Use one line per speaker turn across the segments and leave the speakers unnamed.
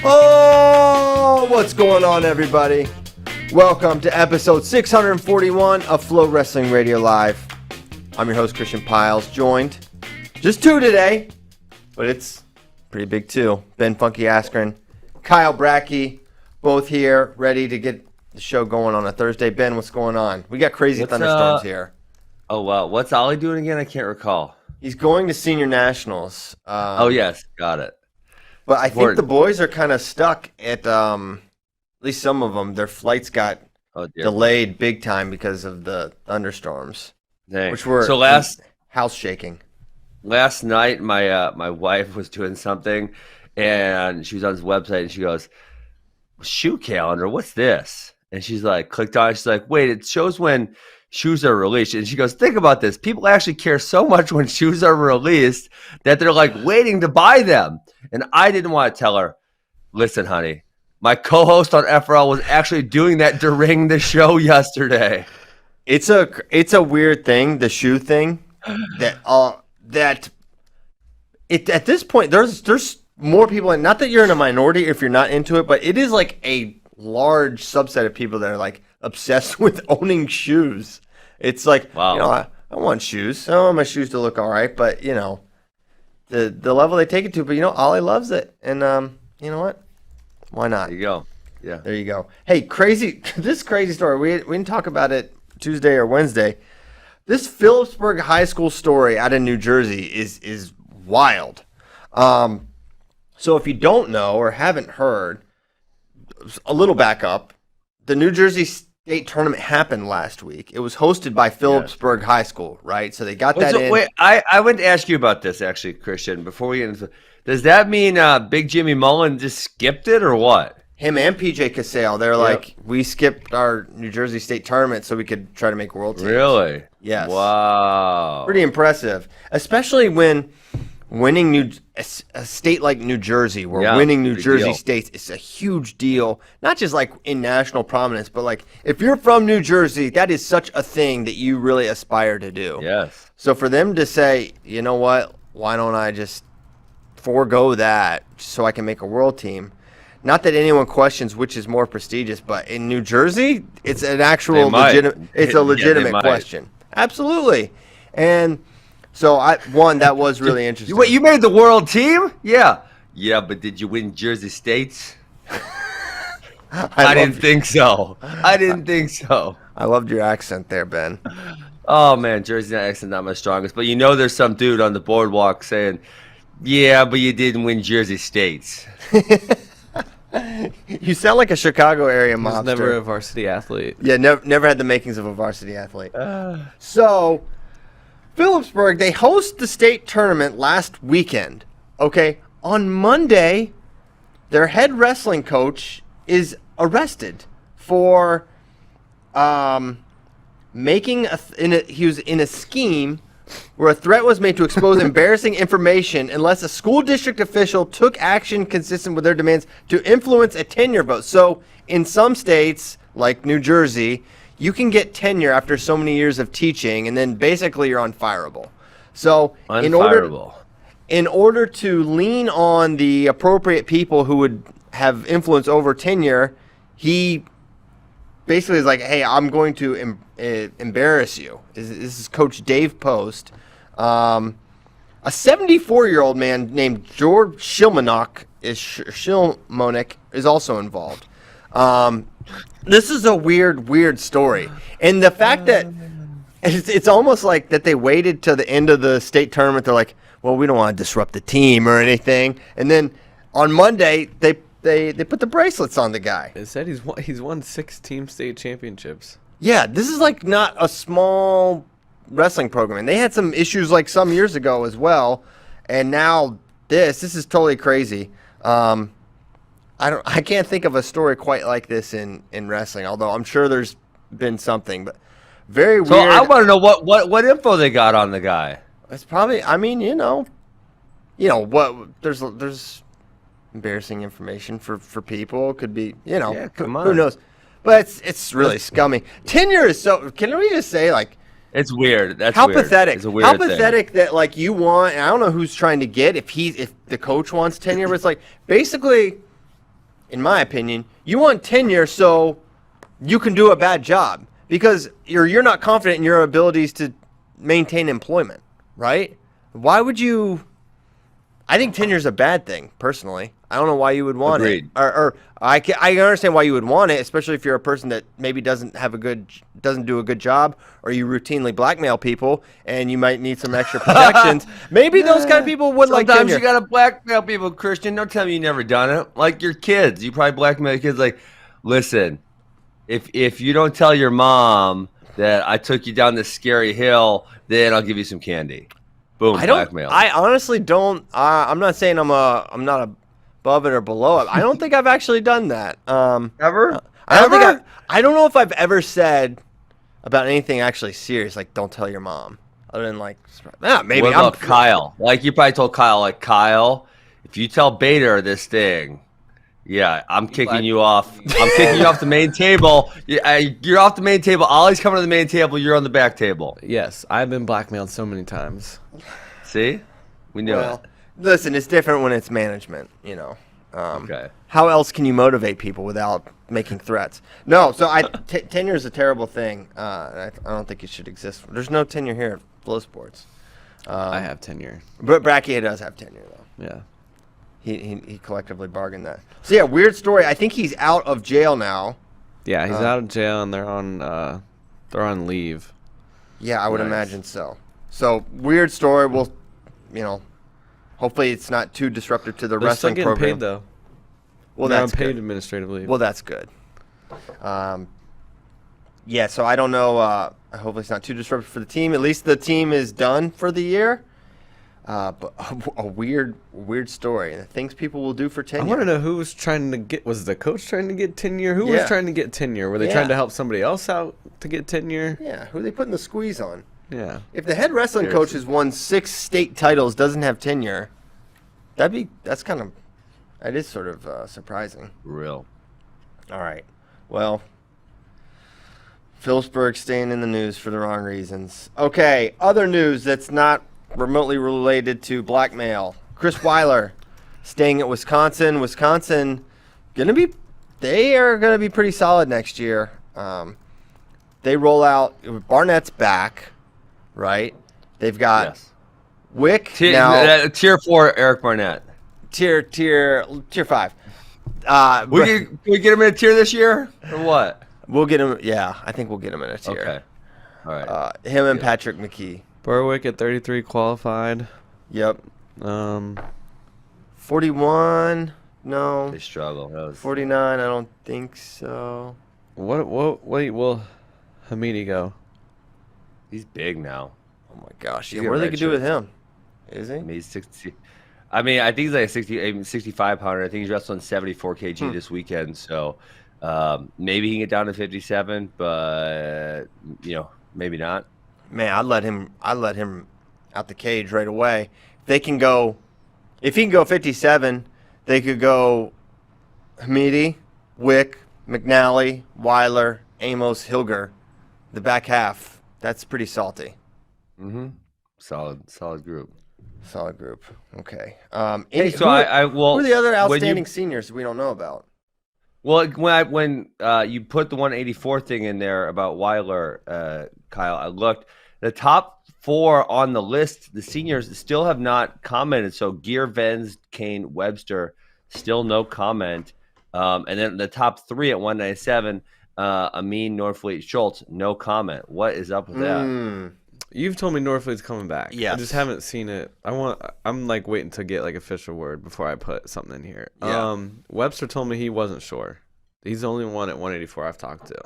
Oh, what's going on, everybody? Welcome to episode 641 of FloWrestling Radio Live. I'm your host, Christian Piles, joined just two today, but it's pretty big too. Ben Funky Askren, Kyle Brackey, both here, ready to get the show going on a Thursday. Ben, what's going on? We got crazy thunderstorms here.
Oh, wow. What's Ollie doing again? I can't recall.
He's going to senior nationals.
Oh, yes. Got it.
But I think the boys are kind of stuck at least some of them. Their flights got delayed big time because of the thunderstorms, which were house shaking.
Last night, my wife was doing something, and she was on his website, and she goes, "Shoe calendar, what's this?" And she's like, clicked on it. She's like, "Wait, it shows when shoes are released." And she goes, "Think about this. People actually care so much when shoes are released that they're like waiting to buy them." And I didn't want to tell her, "Listen, honey, my co-host on FRL was actually doing that during the show yesterday."
It's a weird thing, the shoe thing. At this point, there's more people, and not that you're in a minority if you're not into it, but it is like a large subset of people that are like obsessed with owning shoes. It's like, wow. I want shoes. I want my shoes to look all right, but the level they take it to. But Ollie loves it, and you know what? Why not?
There you go. Yeah.
There you go. Hey, this crazy story. We didn't talk about it Tuesday or Wednesday. This Phillipsburg high school story out of New Jersey is wild. So if you don't know or haven't heard, a little back up, the New Jersey State Tournament happened last week. It was hosted by Phillipsburg High School, right? So they got that in.
Wait, I went to ask you about this, actually, Christian, before we get into it. Does that mean Big Jimmy Mullen just skipped it or what?
Him and PJ Casale, they're like, we skipped our New Jersey State Tournament so we could try to make world teams.
Really?
Yes.
Wow.
Pretty impressive, especially when winning a state like New Jersey, where winning New Jersey states is a huge deal, not just like in national prominence, but like if you're from New Jersey, that is such a thing that you really aspire to do.
Yes.
So for them to say, you know what, why don't I just forego that so I can make a world team? Not that anyone questions which is more prestigious, but in New Jersey, it's an actual legitimate question. Absolutely. And so that was really interesting.
Wait, you made the world team? Yeah. Yeah, but did you win Jersey States? I didn't think so.
I loved your accent there, Ben.
Oh, man, Jersey accent not my strongest. But there's some dude on the boardwalk saying, "Yeah, but you didn't win Jersey States."
You sound like a Chicago area mobster.
I was never a varsity athlete.
Yeah, never had the makings of a varsity athlete. So, Phillipsburg, they host the state tournament last weekend. Okay, on Monday, their head wrestling coach is arrested for he was in a scheme where a threat was made to expose embarrassing information unless a school district official took action consistent with their demands to influence a tenure vote. So in some states, like New Jersey, you can get tenure after so many years of teaching, and then basically you're unfireable. So in order to lean on the appropriate people who would have influence over tenure, he basically is like, "Hey, I'm going to embarrass you." This is Coach Dave Post. A 74-year-old man named George Shilmonok is also involved. This is a weird story. And the fact that it's almost like that they waited to the end of the state tournament. They're like, well, we don't want to disrupt the team or anything. And then on Monday, they put the bracelets on the guy.
It said he's won 6 team state championships. Yeah,
this is like not a small wrestling program. And they had some issues like some years ago as well. And now this is totally crazy. I can't think of a story quite like this in wrestling, although I'm sure there's been something, but very weird.
So I want to know what info they got on the guy.
It's probably, what there's embarrassing information for people. Could be,
come on.
Who knows? But it's really scummy. Tenure is so. Can we just say like?
It's weird. That's
how
weird.
Pathetic.
It's a weird
how
thing.
pathetic that like you want. And I don't know who's trying to get if the coach wants tenure, but it's like basically in my opinion, you want tenure so you can do a bad job because you're not confident in your abilities to maintain employment, right? Why would you? I think tenure is a bad thing, personally. I don't know why you would want
Agreed.
it. Or I understand why you would want it, especially if you're a person that maybe doesn't do a good job, or you routinely blackmail people, and you might need some extra protections. Maybe those kind of people would like
Sometimes
tenure.
you gotta blackmail people, Christian. Don't tell me you never done it. Like your kids, you probably blackmail your kids. Like, listen, if you don't tell your mom that I took you down this scary hill, then I'll give you some candy. Boom, blackmail.
I honestly don't. I'm not saying I'm not above it or below it. I don't think I've actually done that.
Ever?
I don't know if I've ever said about anything actually serious, like don't tell your mom. Other than like, maybe.
What about Kyle? Like you probably told Kyle, like Kyle, if you tell Bader this thing, yeah, I'm kicking you off. I'm kicking you off the main table. You're off the main table. Ollie's coming to the main table. You're on the back table.
Yes, I've been blackmailed so many times.
See, we knew it.
Listen, it's different when it's management.
Okay.
How else can you motivate people without making threats? No, so tenure is a terrible thing. I don't think it should exist. There's no tenure here at Flow Sports.
I have tenure.
But Bracky does have tenure though.
Yeah.
He collectively bargained that. So yeah, weird story. I think he's out of jail now.
Yeah, he's out of jail and they're on leave.
Yeah, I would imagine so. So weird story. We'll, hopefully it's not too disruptive to the
They're still
wrestling
getting
program.
paid though.
Well,
They're
that's
on paid
good.
administrative leave.
Well, that's good. Yeah, so I don't know. Hopefully it's not too disruptive for the team. At least the team is done for the year. But a weird story. The things people will do for tenure.
I want to know who was trying to get. Was the coach trying to get tenure? Who
Yeah.
was trying to get tenure? Were they
Yeah.
trying to help somebody else out to get tenure?
Yeah, who are they putting the squeeze on?
Yeah.
If the head wrestling coach has won 6 state titles, doesn't have tenure, that is sort of surprising.
Real.
All right. Well, Phillipsburg staying in the news for the wrong reasons. Okay, other news that's not remotely related to blackmail. Chris Weiler staying at Wisconsin. Wisconsin they are gonna be pretty solid next year. They roll out Barnett's back, right? They've got
Yes.
Wick now.
Tier 4, Eric Barnett.
Tier 5.
Can we get him in a tier this year or what?
We'll get him. Yeah, I think we'll get him in a tier.
Okay. All right.
Him and Patrick McKee.
Berwick at 33 qualified.
Yep. 41. No.
They struggle.
49. I don't think so.
Wait, will Hamidi go?
He's big now.
Oh my gosh. Yeah,
He's
what are they
got
gonna do with
red
him? Is he?
I mean, he's 60. I mean, I think he's like 65 pounder. I think he's wrestling 74 kg this weekend. So maybe he can get down to 57, but maybe not.
Man, I'd let him out the cage right away. If he can go 57, they could go Hamidi, Wick, McNally, Weiler, Amos, Hilger. The back half, that's pretty salty.
Mm-hmm. Solid group.
Solid group. Okay.
Hey, so
who are the other outstanding seniors we don't know about?
Well, when you put the 184 thing in there about Weiler, Kyle, I looked. The top 4 on the list, the seniors still have not commented. So Gear, Venz, Kane, Webster, still no comment. And then the top 3 at 197, Amin, Norfleet, Schultz, no comment. What is up with that?
You've told me Norfleet's coming back.
Yes.
I just haven't seen it. I'm like waiting to get like official word before I put something in here.
Yeah.
Webster told me he wasn't sure. He's the only one at 184 I've talked to.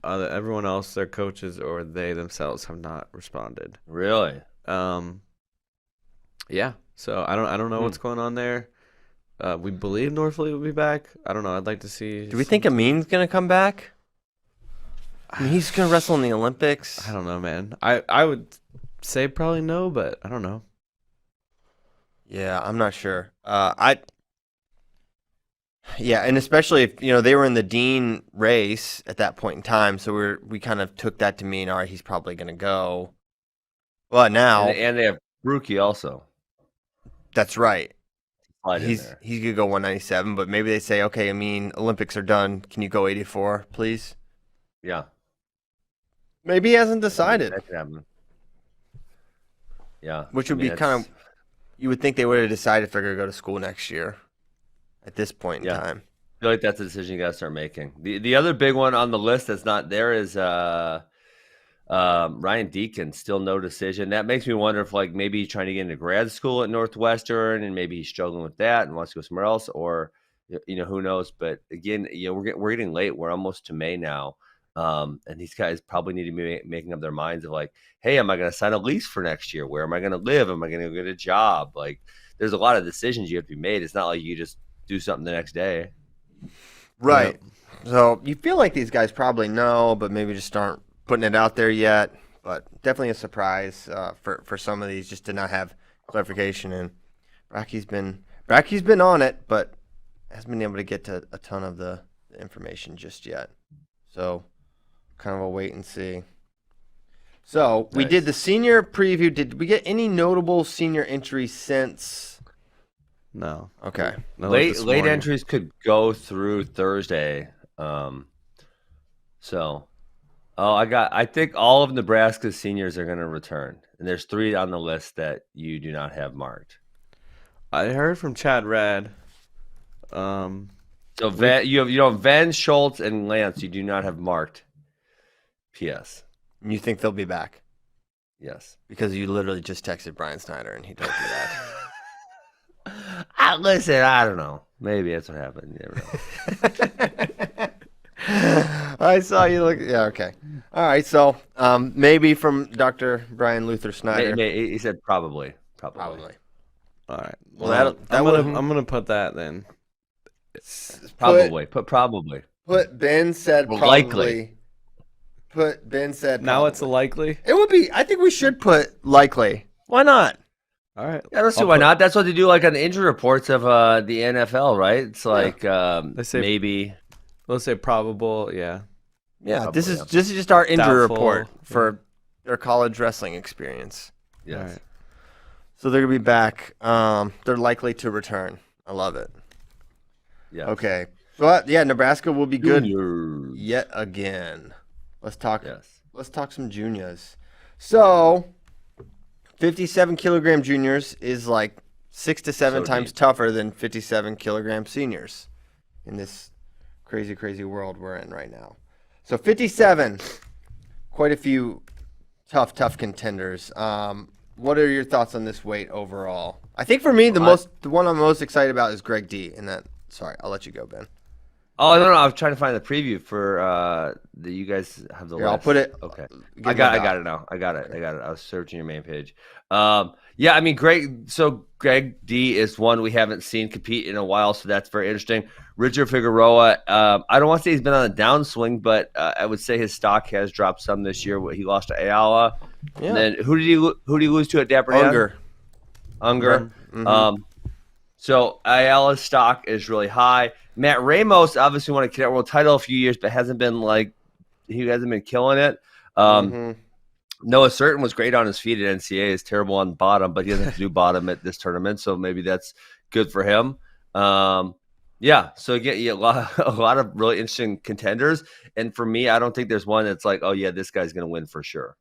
Everyone else, their coaches or they themselves have not responded.
Really?
Yeah. So I don't know what's going on there. We believe Norfleet will be back. I don't know. I'd like to see.
Do we think Amin's gonna come back? I mean, he's gonna wrestle in the Olympics.
I don't know, man. I would say probably no, but I don't know.
Yeah, I'm not sure. Yeah, and especially if they were in the Dean race at that point in time, so we kind of took that to mean, all right, he's probably gonna go. But now,
And they have Brookie also.
that's right.
slide in there.
He's gonna go 197, but maybe they say, okay, Olympics are done. Can you go 84, please?
Yeah.
Maybe he hasn't decided.
That could happen. Yeah.
Which would be kind of, you would think they would have decided if they're gonna go to school next year. At this point in time,
I feel like that's a decision you got to start making. The other big one on the list that's not there is Ryan Deacon. Still no decision. That makes me wonder if like maybe he's trying to get into grad school at Northwestern and maybe he's struggling with that and wants to go somewhere else, or who knows. But again, we're getting late. We're almost to May now, and these guys probably need to be making up their minds of like, hey, am I going to sign a lease for next year? Where am I going to live? Am I going to get a job? Like, there's a lot of decisions you have to be made. It's not like you just do something the next day.
Right. Yeah. So you feel like these guys probably know, but maybe just aren't putting it out there yet. But definitely a surprise for some of these just to not have clarification. And Bracky's been on it, but hasn't been able to get to a ton of the information just yet. So kind of a wait and see. So we did the senior preview. Did we get any notable senior entries since?
No.
Okay.
No,
late entries could go through Thursday. I think all of Nebraska's seniors are going to return, and there's 3 on the list that you do not have marked.
I heard from Chad Rad.
So you have Van Schultz and Lance. You do not have marked. P.S.
And you think they'll be back?
Yes.
Because you literally just texted Brian Snyder and he told you that.
Listen, I don't know. Maybe that's what happened. You never know.
I saw you look. Yeah, okay. All right, so maybe from Dr. Brian Luther Snyder.
He said probably.
Probably.
All right.
Well,
I'm gonna put that then.
Probably. Put probably.
Put Ben said probably.
Likely.
Put Ben said
now
probably.
it's a likely.
It would be. I think we should put likely. Why not?
All right.
I don't see why not. That's what they do like on the injury reports of the NFL, right? It's like
they say
maybe.
Let's say probable, yeah.
Yeah,
Probably,
this is just our injury
Doubtful,
report for their college wrestling experience.
Yes.
Right.
So they're gonna be back. They're likely to return. I love it.
Yeah.
Okay. So yeah, Nebraska will be good
Juniors.
yet again. Let's talk.
Yes.
Let's talk some juniors. So, 57 kilogram juniors is like 6 to 7 times tougher than 57 kilogram seniors in this crazy world we're in right now. So 57, quite a few tough contenders. What are your thoughts on this weight overall? I think for me, the one I'm most excited about is Greg D. And that, sorry, I'll let you go, Ben.
Oh no! I was trying to find the preview for that. You guys have the
Here,
list.
I'll put it.
Okay, I got it now. I got it. I was searching your main page. Yeah, I mean, Greg D is one we haven't seen compete in a while, so that's very interesting. Richard Figueroa. I don't want to say he's been on a downswing, but I would say his stock has dropped some this year. He lost to Ayala. Yeah. And then who did he lose to at Dapper Dan? Unger. Mm-hmm. So Ayala's stock is really high. Matt Ramos obviously won a cadet world title a few years, but hasn't been killing it. Noah Certain was great on his feet at NCAA. Is terrible on bottom, but he doesn't have to do bottom at this tournament, so maybe that's good for him. Yeah. So again, a lot of really interesting contenders, and for me, I don't think there's one that's like, oh yeah, this guy's going to win for sure.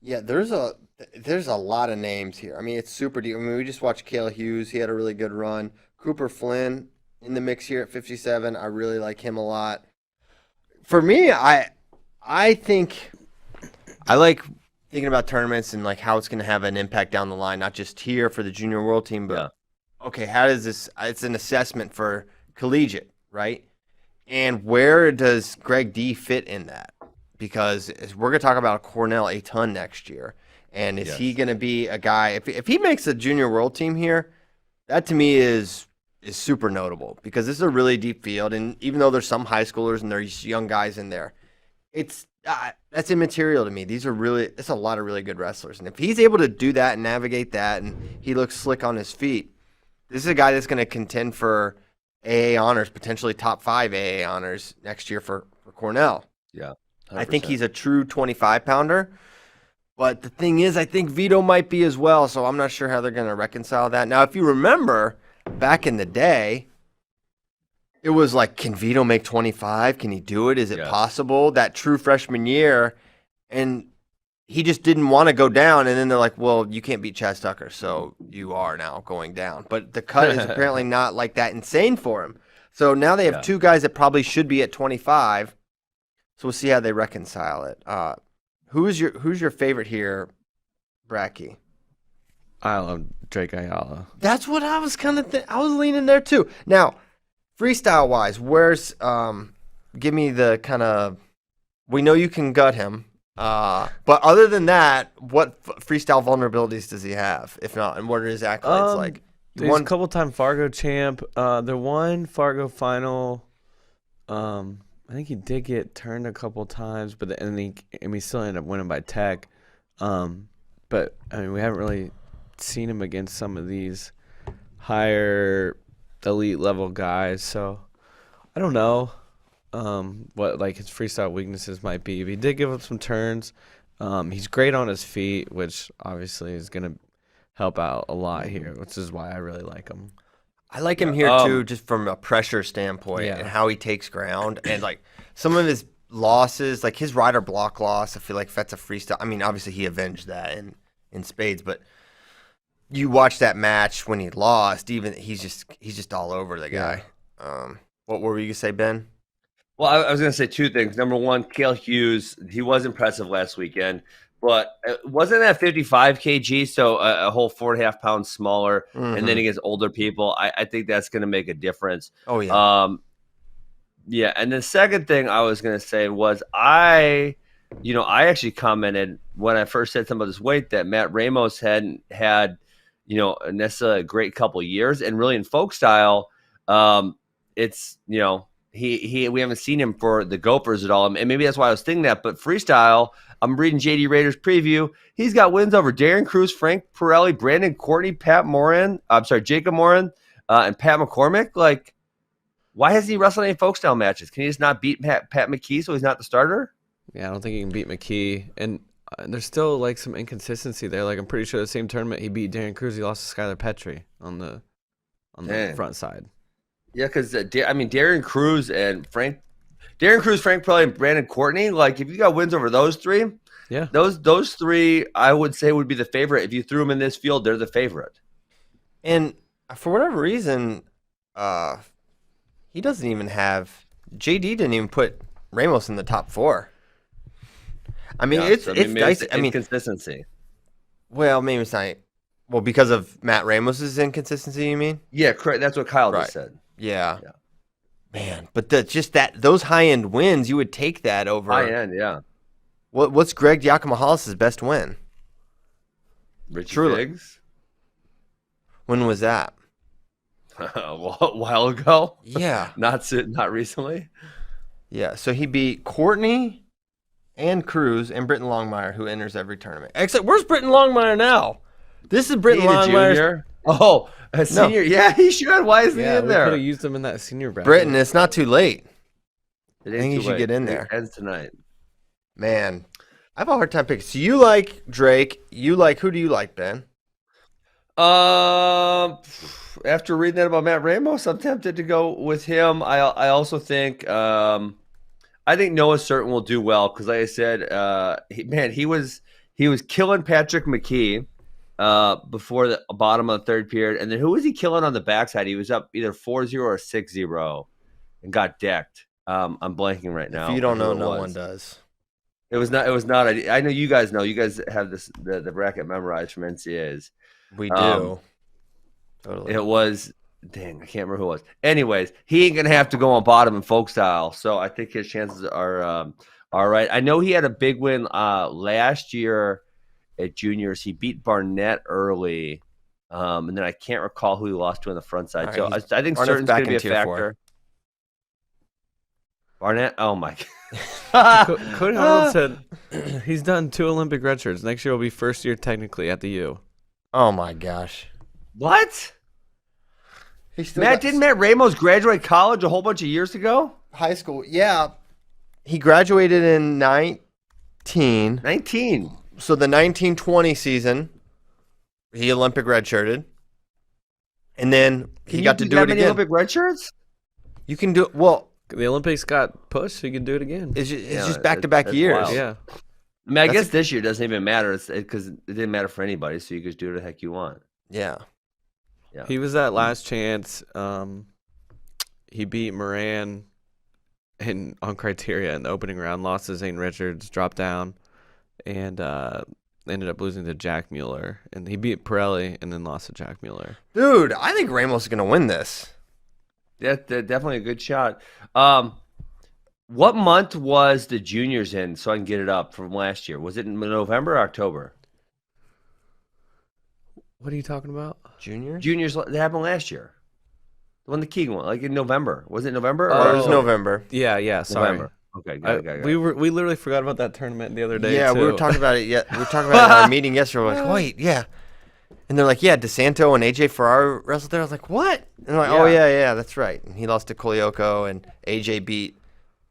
Yeah, there's a lot of names here. I mean, it's super deep. I mean, we just watched Cale Hughes. He had a really good run. Cooper Flynn in the mix here at 57. I really like him a lot. For me, I think I like thinking about tournaments and like how it's going to have an impact down the line, not just here for the junior world team, but okay, how does this? It's an assessment for collegiate, right? And where does Greg D fit in that? Because we're going to talk about Cornell a ton next year. And is he going to be a guy, if he makes a junior world team here, that to me is super notable because this is a really deep field. And even though there's some high schoolers and there's young guys in there, that's immaterial to me. It's a lot of really good wrestlers. And if he's able to do that and navigate that and he looks slick on his feet, this is a guy that's going to contend for AA honors, potentially top 5 AA honors next year for Cornell.
Yeah. 100%.
I think he's a true 25-pounder. But the thing is, I think Vito might be as well, so I'm not sure how they're going to reconcile that. Now, if you remember, back in the day, it was like, can Vito make 25? Can he do it? Is it possible? That true freshman year, and he just didn't want to go down. And then they're like, well, you can't beat Chaz Tucker, so you are now going down. But the cut is apparently not like that insane for him. So now they have two guys that probably should be at 25. So we'll see how they reconcile it. Who's your favorite here, Bracky?
I love Drake Ayala.
That's what I was kind of I was leaning there too. Now, freestyle wise, where's give me the kind of, we know you can gut him. But other than that, what freestyle vulnerabilities does he have? If not, and what are his accolades like?
He's a couple-time Fargo champ. The one Fargo final, I think he did get turned a couple times, but he still ended up winning by tech. But I mean, we haven't really seen him against some of these higher elite level guys, so I don't know what like his freestyle weaknesses might be. But he did give up some turns. He's great on his feet, which obviously is gonna help out a lot here, which is why I really like him.
I like him here too, just from a pressure standpoint and how he takes ground, and like some of his losses, like his rider block loss. I feel like if that's a freestyle, I mean, obviously he avenged that in spades, but you watch that match when he lost, even he's just all over the guy. What were you gonna say, Ben?
Well, I was gonna say two things. Number one, Cale Hughes, he was impressive last weekend, but wasn't that 55 kg, so a whole 4.5 pounds smaller, and then against older people, I think that's gonna make a difference.
Oh yeah.
Yeah, and the second thing I was gonna say was I actually commented when I first said something about this weight that Matt Ramos hadn't had necessarily a great couple years, and really in folk style, it's we haven't seen him for the Gophers at all, and maybe that's why I was thinking that. But freestyle, I'm reading JD Rader's preview. He's got wins over Darren Cruz, Frank Pirelli, Brandon Courtney, Jacob Morin, and Pat McCormick. Like, why has he wrestled any folk style matches? Can he just not beat Pat McKee so he's not the starter?
Yeah, I don't think he can beat McKee, and there's still like some inconsistency there. Like I'm pretty sure the same tournament he beat Darren Cruz, he lost to Skylar Petrie on the front side.
Yeah, because Darren Cruz, Frank Pirelli, and Brandon Courtney. Like, if you got wins over those three, those three, I would say would be the favorite. If you threw them in this field, they're the favorite.
And for whatever reason, he doesn't even have JD. Didn't even put Ramos in the top 4. I mean, it's dicey. I mean,
inconsistency.
Well, maybe it's not. Well, because of Matt Ramos's inconsistency, you mean?
Yeah, correct. That's what Kyle just said.
Yeah. Man, but those high end wins, you would take that over
high end. Yeah.
What's Greg Giacomo-Hollis's best win?
Richie
Truly.
Biggs.
When was that?
A while ago.
Yeah.
Not recently.
Yeah. So he beat Courtney and Cruz and Britton Longmire, who enters every tournament. Except, where's Britton Longmire now? This is Britton Longmire.
Oh, a senior. No. Yeah, he should. Why isn't he in there?
We could have used him in that senior bracket.
Britton, it's not too late.
I
think you should get in there.
It ends tonight.
Man, I have a hard time picking. So you like Drake. Who do you like, Ben?
After reading that about Matt Ramos, I'm tempted to go with him. I also think I think Noah Certain will do well because, like I said, he was killing Patrick McKee before the bottom of the third period, and then who was he killing on the backside? He was up either 4-0 or 6-0 and got decked. I'm blanking right now.
If you don't know, no one does.
It was not. I know you guys know. You guys have the bracket memorized from NCAAs.
We do. Totally.
It was. Dang, I can't remember who it was. Anyways, he ain't gonna have to go on bottom in folk style, so I think his chances are all right. I know he had a big win last year at juniors. He beat Barnett early, and then I can't recall who he lost to on the front side. So I think Certain's gonna be a factor. Barnett, oh my
God. Cody Arnold said he's done 2 Olympic red shirts. Next year will be first year technically at the U.
Oh my gosh.
What? Didn't Matt Ramos graduate college a whole bunch of years ago?
High school, yeah. He graduated in 19. So the 1920 season, he Olympic redshirted. and then he got to do it again.
Olympic red shirts?
You can do it. Well,
The Olympics got pushed, so you can do it again.
it's just back-to-back years.
wild.
Yeah.
I mean, I guess this year doesn't even matter because it didn't matter for anybody, so you could just do what the heck you want.
Yeah.
He was at Last Chance. He beat Moran on criteria in the opening round, lost to Zane Richards, dropped down, and ended up losing to Jack Mueller. And he beat Pirelli and then lost to Jack Mueller.
Dude, I think Ramos is going to win this.
Yeah, definitely a good shot. What month was the juniors in so I can get it up from last year? Was it in November or October?
What are you talking about?
Juniors, that happened last year. The one the Keegan one, like in November. Was it November?
It was November.
Yeah, sorry.
November. Okay, got it.
We literally forgot about that tournament the other day.
Yeah,
too.
we were talking about it. We were talking about it in our meeting yesterday. We're like, wait, yeah. And they're like, yeah, DeSanto and AJ Ferrari wrestled there. I was like, what? And they're like, oh, yeah, that's right. And he lost to Kolyoko, and AJ beat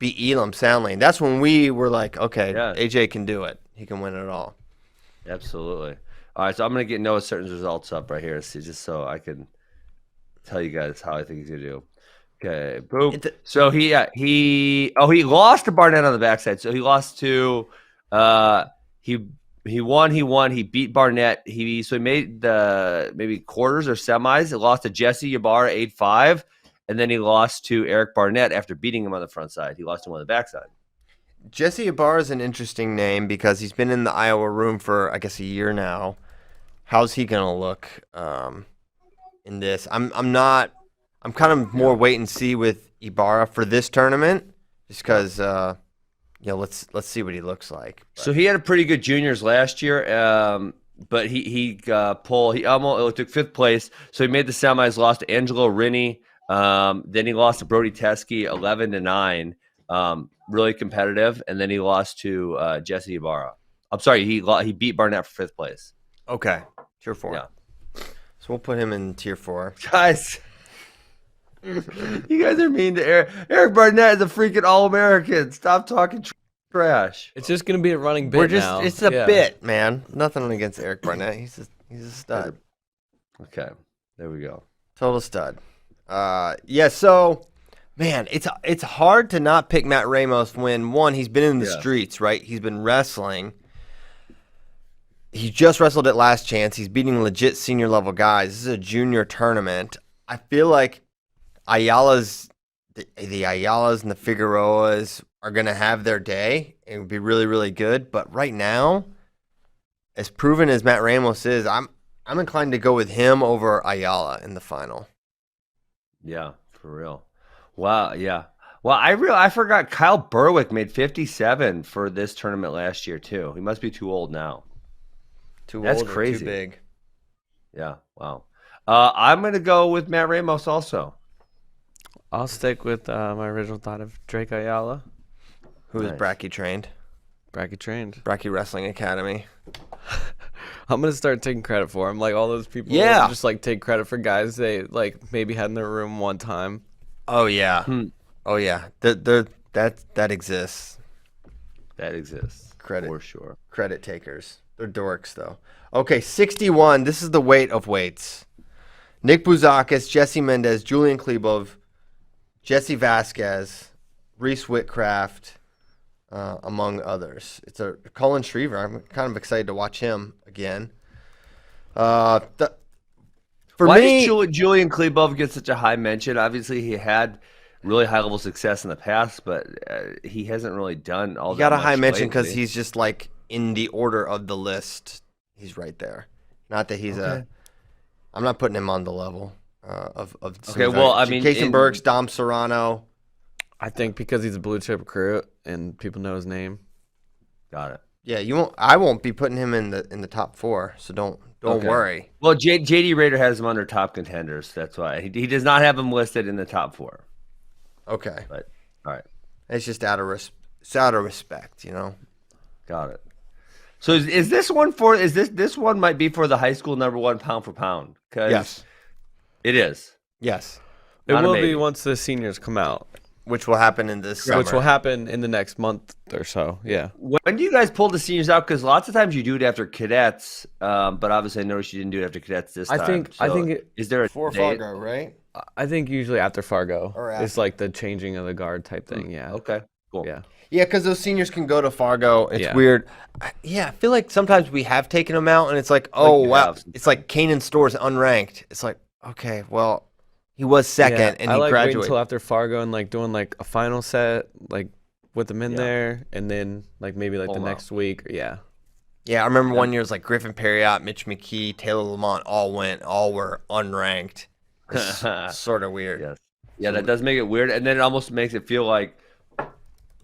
Elam Soundlane. That's when we were like, okay, AJ can do it. He can win it all.
Absolutely. All right, so I'm going to get Noah Certain's results up right here, just so I can tell you guys how I think he's going to do. Okay, boom. So he lost to Barnett on the backside. So he lost to he won. He beat Barnett. He made the maybe quarters or semis. He lost to Jesse Ybarra 8-5, and then he lost to Eric Barnett after beating him on the front side. He lost him on the backside.
Jesse Ybarra is an interesting name because he's been in the Iowa room for, I guess, a year now. How's he going to look in this? I'm kind of more wait and see with Ibarra for this tournament, just because let's see what he looks like. But.
So he had a pretty good juniors last year, but he almost took fifth place. So he made the semis, lost to Angelo Rini. Then he lost to Brody Teskey 11-9, really competitive, and then he lost to Jesse Ibarra. I'm sorry, he beat Barnett for fifth place.
Okay, tier 4.
Yeah.
So we'll put him in tier 4.
Guys, you guys are mean to Eric. Eric Barnett is a freaking All-American. Stop talking trash.
It's just gonna be a running bit now.
It's a bit, man. Nothing against Eric Barnett. He's a stud.
Okay, there we go.
Total stud. So, man, it's hard to not pick Matt Ramos when, one, he's been in the streets, right? He's been wrestling. He just wrestled at Last Chance. He's beating legit senior level guys. This is a junior tournament. I feel like the Ayalas and the Figueroas are going to have their day. It would be really, really good. But right now, as proven as Matt Ramos is, I'm inclined to go with him over Ayala in the final.
Yeah, for real. Wow, yeah. Well, I forgot Kyle Berwick made 57 for this tournament last year too. He must be too old now.
That's
crazy.
Too big.
Yeah, wow. I'm going to go with Matt Ramos also.
I'll stick with my original thought of Drake Ayala.
Who is Bracky trained? Bracky Wrestling Academy.
I'm going to start taking credit for him. Like all those people just like take credit for guys they like maybe had in their room one time.
Oh, yeah. Oh, yeah. That exists.
That exists.
Credit.
For sure.
Credit takers. They're dorks, though. Okay, 61. This is the weight of weights. Nick Bouzakis, Jesse Mendez, Julian Klebov, Jesse Vasquez, Reese Whitcraft, among others. It's a Colin Shriver. I'm kind of excited to watch him again. Why does
Julian Klebov get such a high mention? Obviously, he had really high-level success in the past, but he hasn't really done all that much.
He got a high mention because he's just like in the order of the list. He's right there. Not that he's I'm not putting him on the level of
okay, well, I mean,
Jason Burks, Dom Serrano.
I think because he's a blue chip recruit and people know his name.
Got it.
Yeah, I won't be putting him in the top 4, so don't worry.
Well, JD Rader has him under top contenders. That's why he does not have him listed in the top 4.
Okay,
but all right,
it's just out of respect, you know.
Got it. So is this one for? This one might be for the high school number 1 pound for pound?
Yes,
it is.
Yes,
it will be once the seniors come out.
which will happen in this summer.
Which will happen in the next month or so. Yeah.
When do you guys pull the seniors out? Because lots of times you do it after cadets, but obviously I noticed you didn't do it after cadets this time.
I think
is there a
For
date?
Fargo, right?
I think usually after Fargo,
Or
it's
after.
like the changing of the guard type thing. Yeah.
Okay, cool.
Yeah.
Yeah, because those seniors can go to Fargo. It's
Yeah.
weird. I feel like sometimes we have taken them out, and it's like, oh,
you
wow.
have.
It's like Kanan Store's unranked. It's like, okay, well, he was second,
Yeah,
and
I
he
like waiting
graduated.
until after Fargo and like doing like a final set, like with them in
Yeah.
there, and then like maybe like
Pull
the
'em out.
next week. Yeah.
Yeah, I remember one year it was like Griffin Perriott, Mitch McKee, Taylor Lamont all were unranked. It's sort of weird.
Yes. Yeah, that does make it weird, and then it almost makes it feel like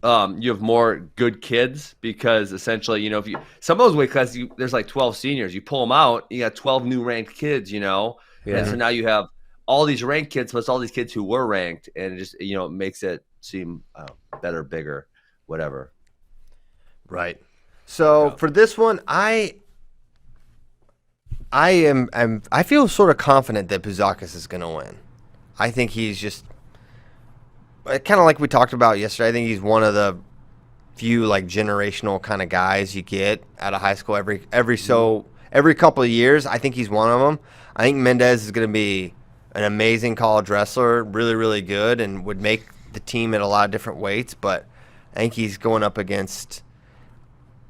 you have more good kids because essentially, if you some of those weight classes, there's like 12 seniors. You pull them out, you got 12 new ranked kids,
Yeah.
and so now you have all these ranked kids plus all these kids who were ranked, and it just it makes it seem better, bigger, whatever.
Right. So for this one, I feel sort of confident that Buzakis is going to win. I think he's just kind of like we talked about yesterday. I think he's one of the few like generational kind of guys you get out of high school every couple of years. I think he's one of them. I think Mendez is going to be an amazing college wrestler, really, really good, and would make the team at a lot of different weights. But I think he's going up against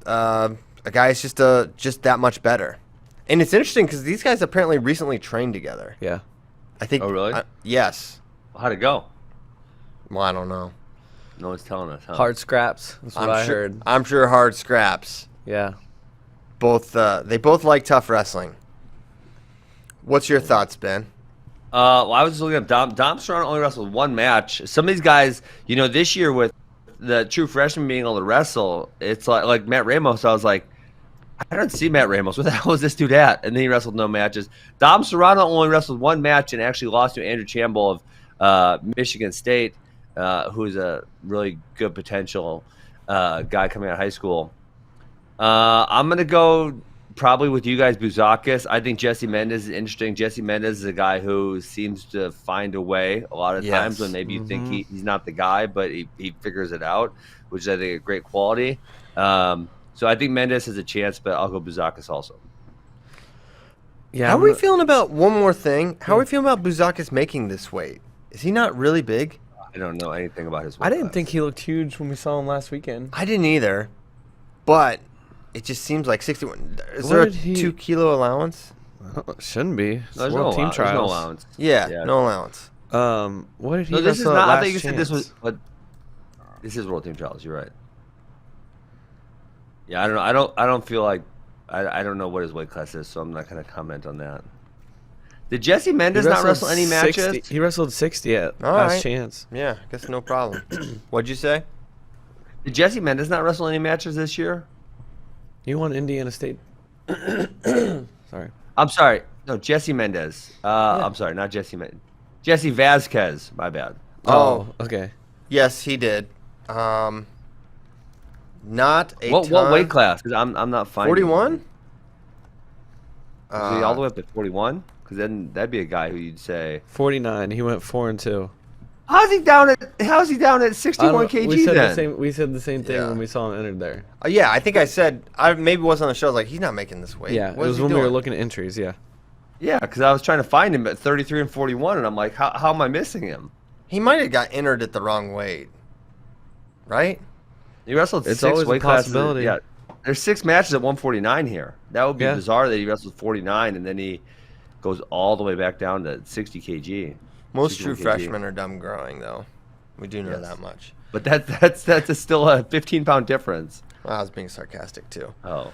a guy who's just that much better. And it's interesting because these guys apparently recently trained together.
Yeah.
I think.
Oh, really?
Yes.
How'd it go?
Well, I don't know.
No one's telling us. Huh?
Hard scraps. That's what I heard.
I'm sure hard scraps.
Yeah.
They both like tough wrestling. What's your thoughts, Ben?
Well, I was just looking at Dom Serrano only wrestled one match. Some of these guys, this year with the true freshmen being able to wrestle, it's like Matt Ramos. I was like, I don't see Matt Ramos. Where the hell is this dude at? And then he wrestled no matches. Dom Serrano only wrestled one match and actually lost to Andrew Chamble of Michigan State, who's a really good potential guy coming out of high school. I'm going to go probably with you guys, Buzakis. I think Jesse Mendez is interesting. Jesse Mendez is a guy who seems to find a way a lot of times when maybe you think he's not the guy, but he figures it out, which is, I think, a great quality. So I think Mendez has a chance, but I'll go Buzakis also.
Yeah.
How are we feeling about one more thing? How are we feeling about Buzakis making this weight? Is he not really big?
I don't know anything about his weight
I didn't
class.
think he looked huge when we saw him last weekend.
I didn't either, but it just seems like 61. Is
What
there a
did he-
2 kilo allowance?
Shouldn't be. It's
There's
World
no
Team
allowance. There's no
Trials.
allowance.
Yeah, no allowance.
What did he
No, this is
wrestle
not.
at
I think you
Last
said this was.
Chance?
But this is World Team Trials. You're right. Yeah, I don't know. I don't feel like. I don't know what his weight class is, so I'm not going to comment on that. Did Jesse Mendez not wrestle any
60
matches?
He wrestled 60 at
All
Last
right.
Chance.
Yeah, I guess no problem. What'd you say?
Did Jesse Mendez not wrestle any matches this year?
He won Indiana State. Sorry.
I'm sorry. No, Jesse Mendez. I'm sorry, not Jesse Mendez. Jesse Vasquez. My bad.
Oh.
Okay.
Yes, he did. Not a
What weight class? Because I'm not finding.
41?
Is he all the way up to 41? Because then that'd be a guy who you'd say,
49. He went 4-2.
how's he down at 61 kg
we said
then?
the same. We said the same thing
Yeah.
when we saw him entered there.
Yeah, I think I said, I maybe was on the show, I was like, he's not making this weight.
Yeah,
What
it
is
was
he
when we were
doing?
looking at entries. Yeah.
Yeah, because I was trying to find him at 33 and 41, and I'm like, how am I missing him?
He might have got entered at the wrong weight. Right?
He wrestled
It's
6
always a
weight classes.
possibility.
Yeah, there's 6 matches at 149 here. That would be
Yeah.
bizarre that he wrestled 49 and then he goes all the way back down to 60 kg.
Most
61
true
kg.
freshmen are dumb growing, thoe We do know
Yes.
that much.
But that's still a 15-pound difference.
Well, I was being sarcastic, too.
Oh.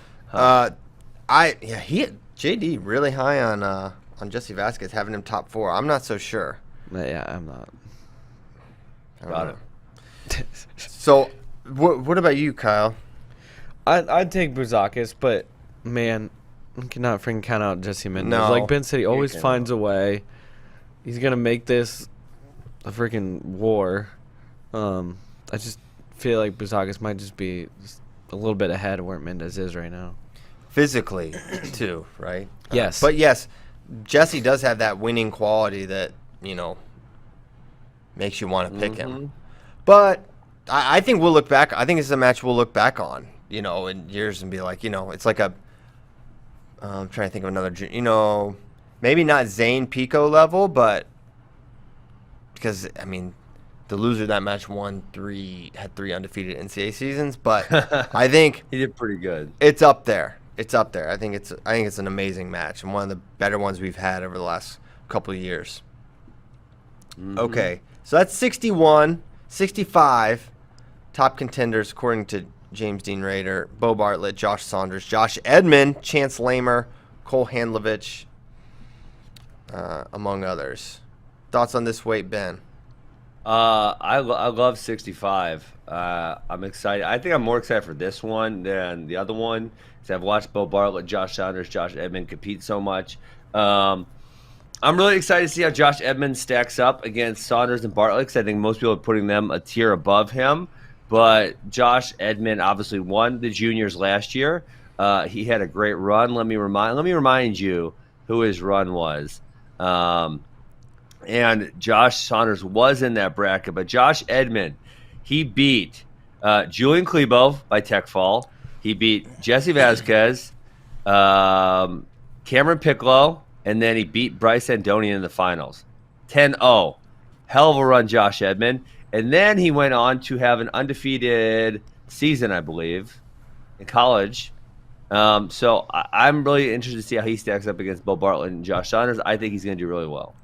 JD really high on Jesse Vasquez, having him top 4. I'm not so sure.
Yeah, I'm not.
I don't
Got
know.
it.
So, what about you, Kyle?
I'd take Buzakis, but man, I cannot freaking count out Jesse Mendez.
No.
Like Ben said, he always
cannot.
finds a way. He's gonna make this a freaking war. I just feel like Buzakis might just be just a little bit ahead of where Mendez is right now.
Physically, too, right?
Yes.
But yes, Jesse does have that winning quality that, makes you want to pick him. But I think we'll look back. I think it's a match we'll look back on, in years and be like, it's like I'm trying to think of another, maybe not Zane Pico level, but because, I mean, the loser of that match had 3 undefeated NCAA seasons, but I think
He did pretty good.
it's up there. It's up there. I think it's an amazing match and one of the better ones we've had over the last couple of years.
Mm-hmm.
Okay, so that's 61, 65 top contenders according to James Dean Rader, Bo Bartlett, Josh Saunders, Josh Edmond, Chance Lamer, Cole Handlovich, among others. Thoughts on this weight, Ben?
I love 65. I'm excited. I think I'm more excited for this one than the other one because I've watched Bo Bartlett, Josh Saunders, Josh Edmond compete so much. I'm really excited to see how Josh Edmond stacks up against Saunders and Bartlett because I think most people are putting them a tier above him. But Josh Edmond obviously won the juniors last year. He had a great run. Let me remind you who his run was. And Josh Saunders was in that bracket, but Josh Edmond, he beat Julian Klebov by tech fall. He beat Jesse Vasquez, Cameron Piccolo, and then he beat Bryce Andonian in the finals. 10-0. Hell of a run, Josh Edmond. And then he went on to have an undefeated season, I believe, in college. So I'm really interested to see how he stacks up against Bo Bartlett and Josh Saunders. I think he's going to do really well.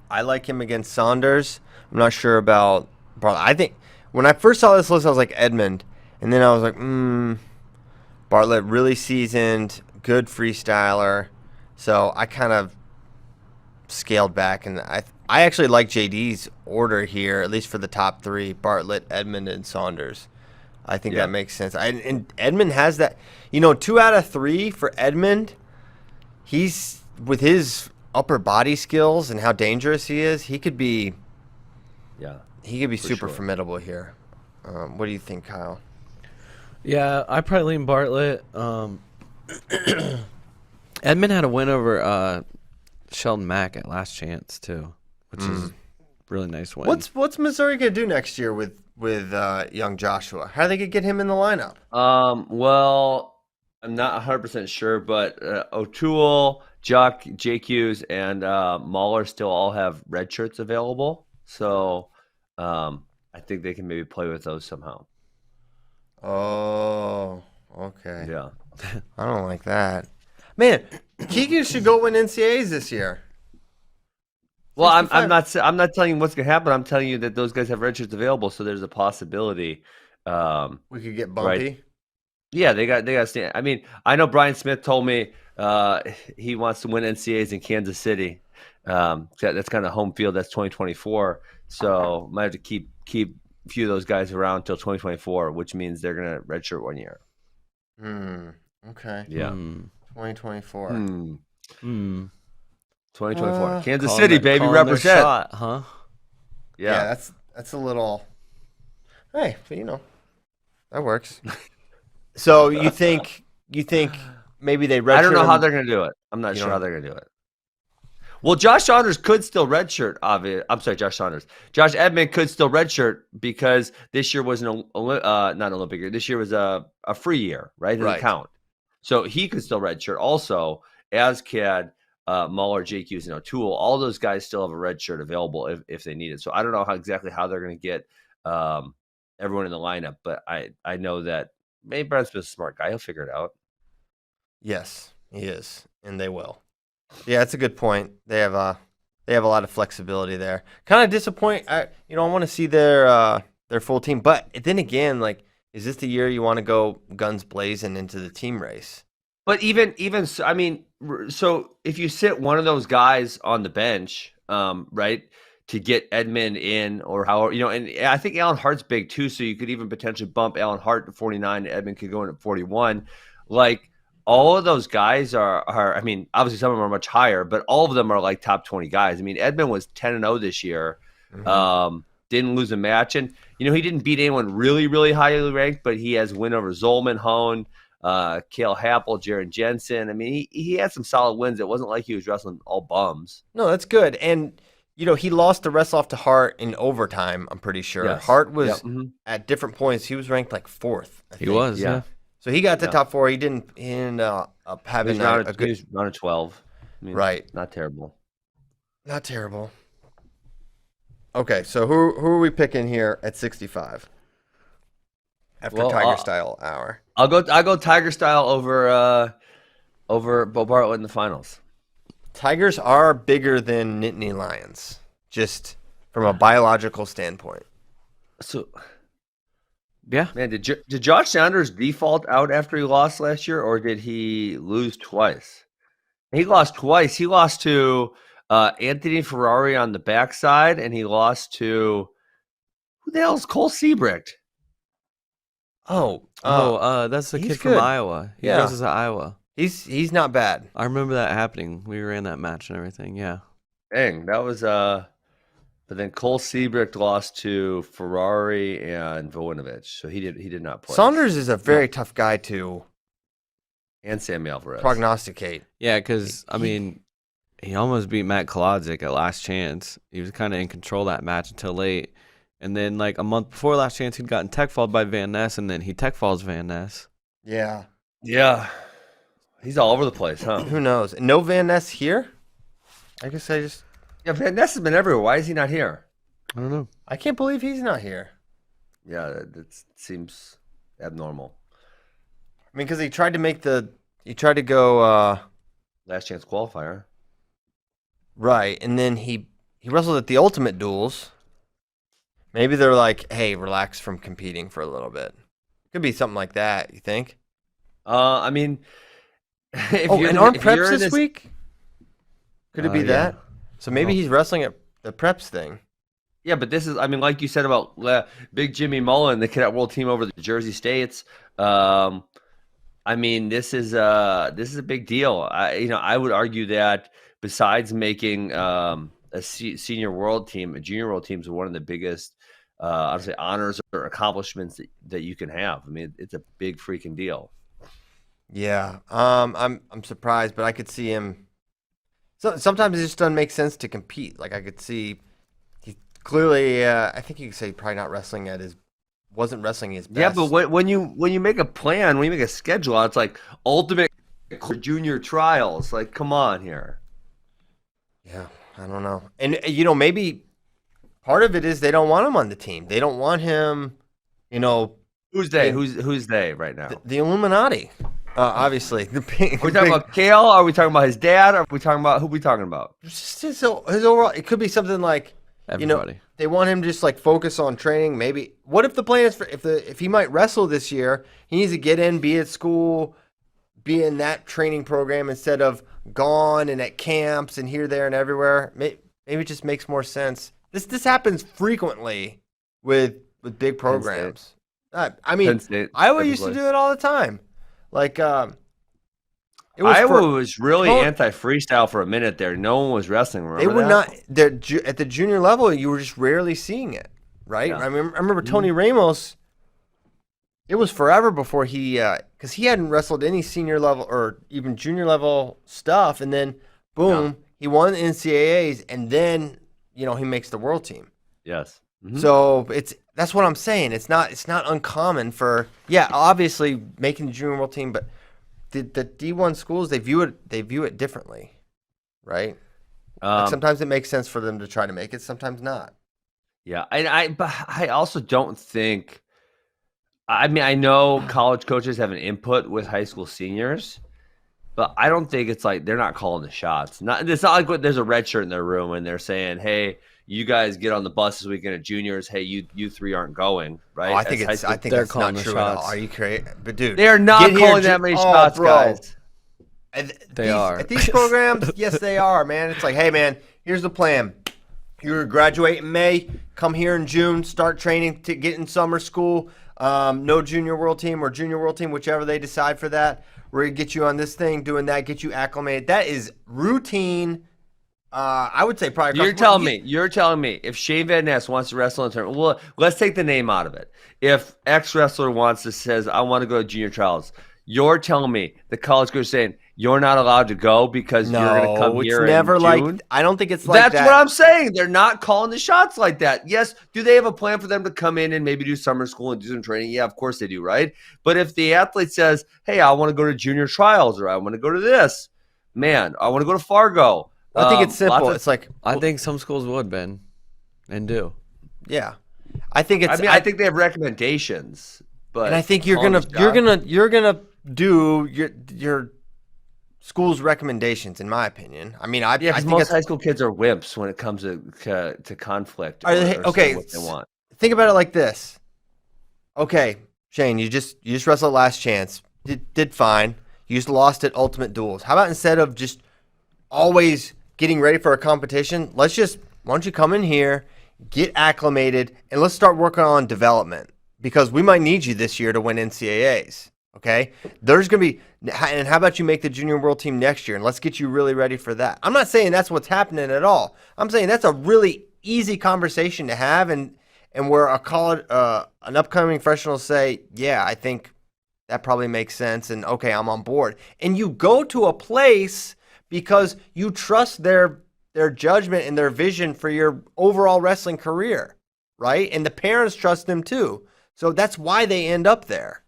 I like him against Saunders. I'm not sure about Bartlett. I think when I first saw this list, I was like Edmond. And then I was like, Bartlett, really seasoned, good freestyler. So I kind of scaled back. And I actually like JD's order here, at least for the top 3, Bartlett, Edmond, and Saunders. I think that makes sense. And Edmond has that, 2 out of 3 for Edmond. He's, with his upper body skills and how dangerous he is, he could be super formidable here. What do you think, Kyle?
Yeah, I probably lean Bartlett. Edmond had a win over Sheldon Mack at Last Chance too, which is a really nice win.
What's Missouri gonna do next year with young Joshua? How are they gonna get him in the lineup?
Well, I'm not 100% sure, but O'Toole, Jock, JQs, and Mahler still all have red shirts available. So I think they can maybe play with those somehow.
Oh, okay.
Yeah.
I don't like that. Man, Keegan should go win NCAAs this year.
Well, I'm not telling you what's gonna happen. I'm telling you that those guys have red shirts available, so there's a possibility.
We could get bumpy.
Right. Yeah, they got to stand. I mean, I know Brian Smith told me he wants to win NCAAs in Kansas City. That's kind of home field. That's 2024. So might have to keep a few of those guys around until 2024, which means they're gonna redshirt 1 year.
Okay.
Yeah.
2024.
2024. Kansas City, baby, represent.
Shot, huh?
Yeah, that's a little. Hey, but that works. So you think maybe they redshirt?
I don't know how they're going to do it. I'm not sure how they're going to do it. Well, Josh Saunders could still redshirt. I'm sorry, Josh Saunders. Josh Edmond could still redshirt because this year was not an Olympic year. This year was a free year, right? It doesn't count. So he could still redshirt also, as can Mahler, JQs, and O'Toole. All those guys still have a red shirt available if they need it. So I don't know exactly how they're going to get everyone in the lineup, but I know that maybe Brian Smith's a smart guy. He'll figure it out.
Yes, he is, and they will. Yeah, that's a good point. They have a lot of flexibility there. Kind of disappoint. I want to see their full team, but then again, like, is this the year you want to go guns blazing into the team race?
But even so, I mean, so if you sit one of those guys on the bench, right, to get Edmond in or however, and I think Alan Hart's big too, so you could even potentially bump Alan Hart to 49, Edmond could go in at 41. Like, all of those guys are, I mean, obviously some of them are much higher, but all of them are like top 20 guys. I mean, Edmond was 10-0 this year, didn't lose a match. And, he didn't beat anyone really, really highly ranked, but he has win over Zolman, Hone, Cale Happel, Jaron Jensen. I mean, he had some solid wins. It wasn't like he was wrestling all bums.
No, that's good. And he lost the wrestle off to Hart in overtime, I'm pretty sure.
Yes.
Hart was,
Yep. Mhm.
at different points, he was ranked like 4th. I
He
think.
was,
Yeah.
yeah.
So he got to
Yeah.
top 4. He didn't end up
He
having
was round
a
of,
good.
he was round of 12. I mean,
Right.
Not terrible.
Not terrible. Okay, so who are we picking here at 65? After
Well,
Tiger Style hour.
I'll go Tiger Style over Bo Bartlett in the finals.
Tigers are bigger than Nittany Lions, just from a biological standpoint.
So,
Yeah.
man, did Josh Saunders default out after he lost last year, or did he lose twice? He lost twice. He lost to Anthony Ferrari on the backside, and he lost to who the hell is Cole Seabrecht?
That's the
he's
kid from
good.
Iowa. He
Yeah.
dresses at Iowa.
He's not bad.
I remember that happening. We ran that match and everything. Yeah.
Dang, that was But then Cole Seabrecht lost to Ferrari and Voinovich, so he did not play.
Saunders is a very tough guy to
And Sammy Alvarez.
prognosticate.
Yeah, because, I mean, he almost beat Matt Kolodzik at Last Chance. He was kind of in control that match until late. And then, like, a month before Last Chance, he'd gotten tech falled by Van Ness, and then he tech falls Van Ness.
Yeah.
Yeah, he's all over the place, huh?
Who knows? No Van Ness here? I guess
Yeah, Van Ness has been everywhere. Why is he not here?
I don't know.
I can't believe he's not here.
Yeah, that seems abnormal.
I mean, because he tried to go
Last chance qualifier.
right, and then he wrestled at the Ultimate Duels. Maybe they're like, hey, relax from competing for a little bit. Could be something like that. You think?
I mean, if
And aren't preps this week? Could it be
Yeah.
that? So maybe he's wrestling at the preps thing.
Yeah, but this is, I mean, like you said about Big Jimmy Mullen, the Cadet World Team over the Jersey States. I mean, this is a big deal. I would argue that besides making a senior world team, a junior world team is one of the biggest, I would say, honors or accomplishments that you can have. I mean, it's a big freaking deal.
Yeah. I'm surprised, but I could see him. So sometimes it just doesn't make sense to compete. Like I could see, he clearly. I think you could say probably wasn't wrestling his best.
Yeah, but when you make a plan, when you make a schedule, it's like ultimate junior trials. Like, come on here.
Yeah, I don't know. And maybe part of it is they don't want him on the team. They don't want him.
Who's they? Who's they right now?
The Illuminati. Obviously,
Are we talking about Kale? Are we talking about his dad? Are we talking about who? Are we talking about?
just his overall. It could be something like
Everybody.
they want him to just like focus on training. Maybe what if the plan is if he might wrestle this year, he needs to get in, be at school, be in that training program instead of gone and at camps and here, there, and everywhere. Maybe it just makes more sense. This happens frequently with big programs. I mean, Iowa used to do it all the time. Like, it was
Iowa was really anti-freestyle for a minute there. No one was wrestling.
They were not at the junior level. You were just rarely seeing it, right?
Yeah.
I remember Tony Ramos. It was forever before he, because he hadn't wrestled any senior level or even junior level stuff, and then boom, he won the NCAAs, and then he makes the world team.
Yes. Mm-hmm.
So that's what I'm saying. It's not uncommon for obviously making the junior world team, but the D1 schools they view it differently, right? Like sometimes it makes sense for them to try to make it, sometimes not.
Yeah, but I also don't think. I mean, I know college coaches have an input with high school seniors, but I don't think it's like they're not calling the shots. It's not like there's a red shirt in their room and they're saying, "Hey, you guys get on the bus this weekend at juniors. Hey, you three aren't going, right?"
Oh, I think that's not true at all. Are you crazy? But dude,
they are not calling that many shots, guys.
At these programs, yes, they are, man. It's like, hey, man, here's the plan. You graduate in May, come here in June, start training to get in summer school. No junior world team or junior world team, whichever they decide for that. We're gonna get you on this thing, doing that, get you acclimated. That is routine. I would say probably.
You're telling me if Shane Van Ness wants to wrestle in a tournament, well, let's take the name out of it. If X wrestler says, I want to go to junior trials, you're telling me the college coach saying you're not allowed to go because you're going to come
it's
here
never
in
like.
June?
I don't think it's like
That's
that.
what I'm saying. They're not calling the shots like that. Yes, do they have a plan for them to come in and maybe do summer school and do some training? Yeah, of course they do, right? But if the athlete says, hey, I want to go to junior trials or I want to go to this, man, I want to go to Fargo.
I think it's simple. It's like
I think some schools would, Ben, and do.
yeah. I think it's.
I think they have recommendations, but
and I think you're gonna do your school's recommendations, in my opinion. I mean, I
because
think
most
it's,
high school kids are wimps when it comes to conflict.
Are they-
or
okay,
saying what they want.
think about it like this. Okay, Shane, you just wrestled Last Chance. Did fine. You just lost at Ultimate Duels. How about instead of just always getting ready for a competition, why don't you come in here, get acclimated, and let's start working on development, because we might need you this year to win NCAAs. Okay, there's gonna be, and how about you make the junior world team next year, and let's get you really ready for that. I'm not saying that's what's happening at all. I'm saying that's a really easy conversation to have, and where a college, an upcoming freshman will say, yeah, I think that probably makes sense, and okay, I'm on board. And you go to a place because you trust their judgment and their vision for your overall wrestling career, right? And the parents trust them too. So that's why they end up there.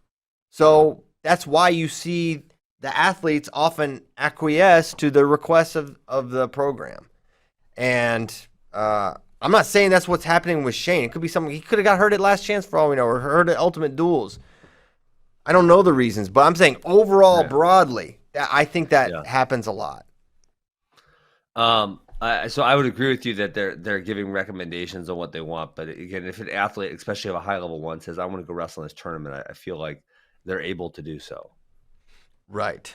So that's why you see the athletes often acquiesce to the requests of the program. And I'm not saying that's what's happening with Shane. It could be something, he could have got hurt at Last Chance for all we know, or hurt at Ultimate Duels. I don't know the reasons, but I'm saying overall, broadly, I think that happens a lot.
So I would agree with you that they're giving recommendations on what they want. But again, if an athlete, especially of a high level one, says I want to go wrestle in this tournament, I feel like they're able to do so.
Right.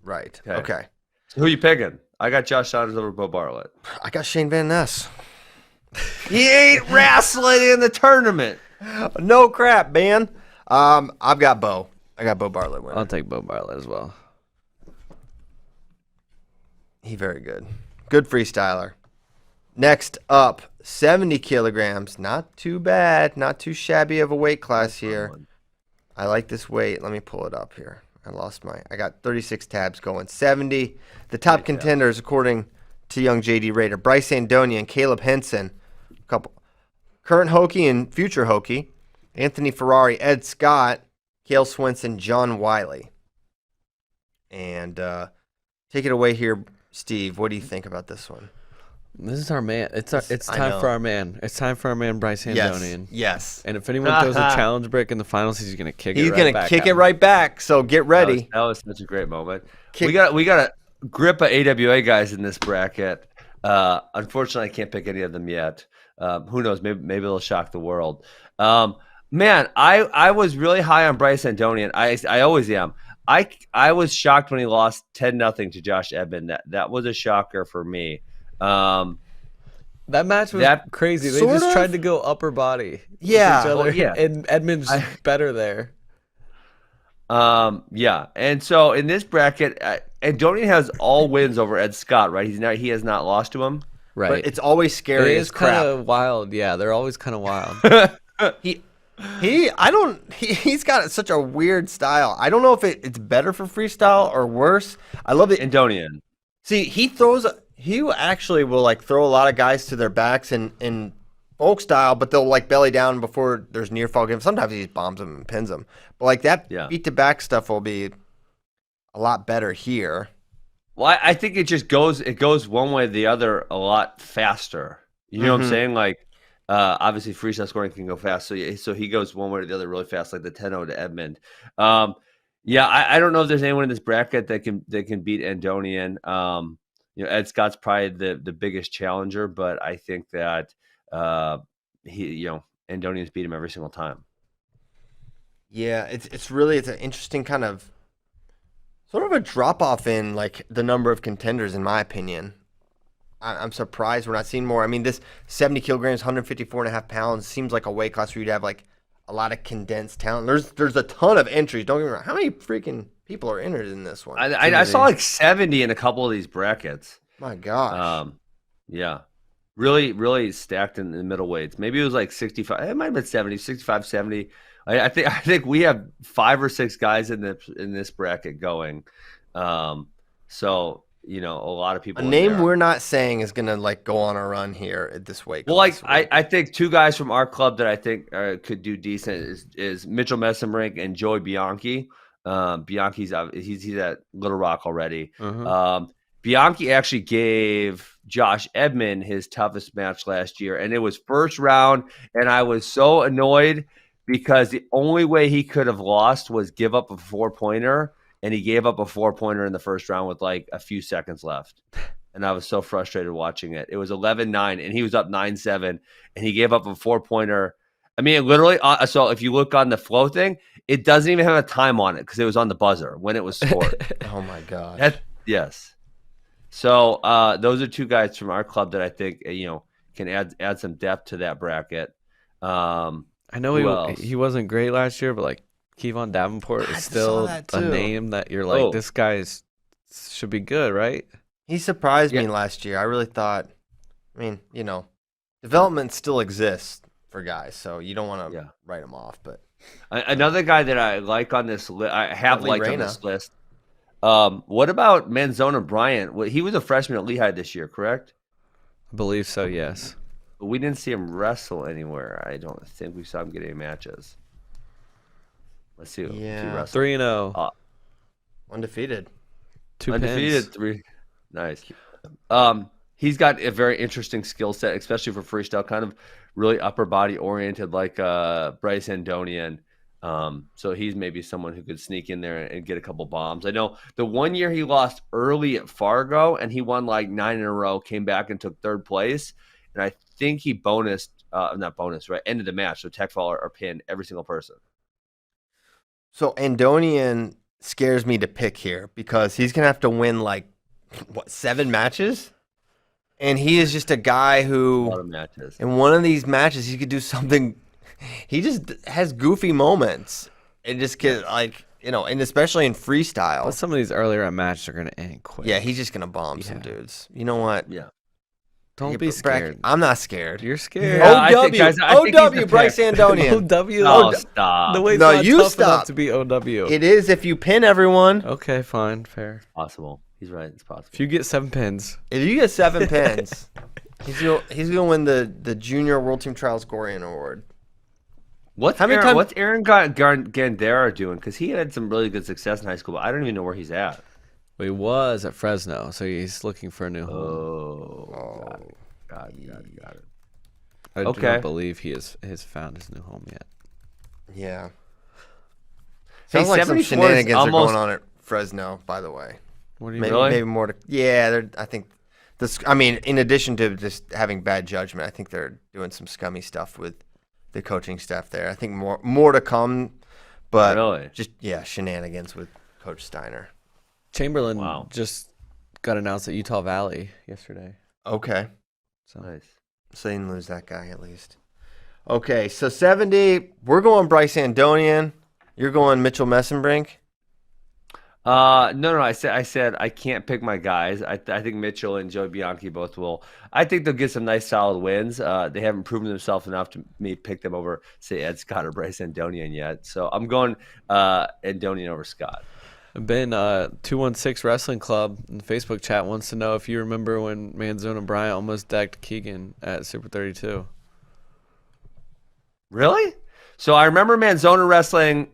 Okay.
So who are you picking? I got Josh Saunders over Bo Bartlett.
I got Shane Van Ness.
He ain't wrestling in the tournament.
No crap, man. I've got Bo. I got Bo Bartlett winning.
I'll take Bo Bartlett as well.
He very good. Good freestyler. Next up, 70 kilograms. Not too bad. Not too shabby of a weight class here. I like this weight. Let me pull it up here. I got 36 tabs going. 70. The top contenders, according to young JD Raider, Bryce Andonian and Caleb Henson. A couple. Current Hokie and future Hokie. Anthony Ferrari, Ed Scott, Cale Swenson, John Wiley. And take it away here, Steve. What do you think about this one?
This is our man. It's time for our man. It's time for our man Bryce Andonian.
Yes.
And if anyone throws a challenge brick in the finals, he's gonna kick it.
He's
right
gonna
back
kick
at
it
him.
right back. So get ready.
That was such a great moment. We got a grip of AWA guys in this bracket. Unfortunately, I can't pick any of them yet. Who knows? Maybe they'll shock the world. Man, I was really high on Bryce Andonian. I always am. I was shocked when he lost 10-0 to Josh Edmond. That was a shocker for me.
That match was crazy. They just tried to go upper body.
Yeah.
With each other,
well, yeah.
And Edmund's better there.
Yeah. And so in this bracket, Andonian has all wins over Ed Scott, right? He has not lost to him.
Right.
But it's always scary as crap.
Kind of wild. Yeah, they're always kind of wild.
He's got such a weird style. I don't know if it's better for freestyle or worse. I love it.
Andonian.
See, he actually will like throw a lot of guys to their backs in folk style, but they'll like belly down before there's near fall game. Sometimes he just bombs them and pins them. But like that beat to back stuff will be a lot better here.
Well, I think it just goes one way or the other a lot faster. You know what I'm saying? Like obviously freestyle scoring can go fast. So he goes one way or the other really fast, like the 10-0 to Edmond. I don't know if there's anyone in this bracket that can beat Andonian. Ed Scott's probably the biggest challenger, but I think that Andonian's beat him every single time. Yeah,
it's an interesting kind of sort of a drop off in like the number of contenders, in my opinion. I'm surprised we're not seeing more. I mean, this 70 kilograms, 154.5 pounds seems like a weight class where you'd have like a lot of condensed talent. There's a ton of entries. Don't get me wrong. How many freaking people are entered in this one?
I saw like 70 in a couple of these brackets.
My gosh.
Yeah. Really, really stacked in the middleweights. Maybe it was like 65. It might have been 70, 65, 70. I think we have 5 or 6 guys in this bracket going. So a lot of
A
people.
name we're not saying is gonna like go on a run here at this weight
Well,
class.
I think 2 guys from our club that I think could do decent is Mitchell Messenbrink and Joey Bianchi. Bianchi's he's at Little Rock already. Bianchi actually gave Josh Edmond his toughest match last year, and it was first round, and I was so annoyed because the only way he could have lost was give up a 4-pointer, and he gave up a 4-pointer in the first round with like a few seconds left. And I was so frustrated watching it. It was 11-9, and he was up 9-7, and he gave up a 4-pointer. I mean, it literally. So if you look on the flow thing, it doesn't even have a time on it because it was on the buzzer when it was scored.
Oh my god.
Yes. So those are 2 guys from our club that I think can add some depth to that bracket.
I know he wasn't great last year, but like Kevon Davenport is still a name that you're like, this guy should be good, right?
He surprised me last year. I really thought. I mean, development still exists for guys, so you don't want to write them off. But
another guy that I like on this list, I have liked on this list. What about Manzona Bryant? He was a freshman at Lehigh this year, correct?
I believe so, yes.
But we didn't see him wrestle anywhere. I don't think we saw him get any matches. Let's see.
Yeah.
3-0.
Undefeated.
2
undefeated
pins.
3. Nice. He's got a very interesting skill set, especially for freestyle, kind of really upper body oriented like Bryce Andonian. So he's maybe someone who could sneak in there and get a couple bombs. I know the one year he lost early at Fargo and he won like 9 in a row, came back and took 3rd place. And I think he ended the match. So tech fall or pin every single person.
So Andonian scares me to pick here because he's going to have to win like, 7 matches? And he is just a guy who,
a lot of matches.
In one of these matches, he could do something. He just has goofy moments and just get like, and especially in freestyle.
But some of these earlier matches are going to end quick.
Yeah, he's just going to bomb some dudes. You know what?
Yeah.
Don't be scared.
I'm not scared.
You're scared.
Yeah,
OW, Bryce Andonian.
OW.
Oh, stop.
The weight's
No,
not
you
tough
stop.
enough to be OW.
It is if you pin everyone.
Okay, fine, fair.
Possible. He's right. It's possible.
If you get 7 pins.
If you get 7 pins, he's gonna win the Junior World Team Trials Gorian Award.
What's Aaron Gandera doing? Because he had some really good success in high school, but I don't even know where he's at.
Well, he was at Fresno, so he's looking for a new home.
Oh, got it.
I do not believe he has found his new home yet.
Yeah.
Hey,
Sounds like some
74
shenanigans
almost...
are going on at Fresno, by the way.
What do you
Maybe more to. Yeah, I think this. I mean, in addition to just having bad judgment, I think they're doing some scummy stuff with the coaching staff there. I think more to come, but
really?
Just shenanigans with Coach Steiner.
Chamberlain just got announced at Utah Valley yesterday.
Okay.
So
Nice.
So they didn't lose that guy at least. Okay, so 70. We're going Bryce Andonian. You're going Mitchell Messenbrink.
No. I said I can't pick my guys. I think Mitchell and Joe Bianchi both will. I think they'll get some nice solid wins. They haven't proven themselves enough to me pick them over, say, Ed Scott or Bryce Andonian yet. So I'm going Andonian over Scott.
Ben, 216 Wrestling Club in the Facebook chat wants to know if you remember when Manzona Bryant almost decked Keegan at Super 32.
Really? So I remember Manzona wrestling.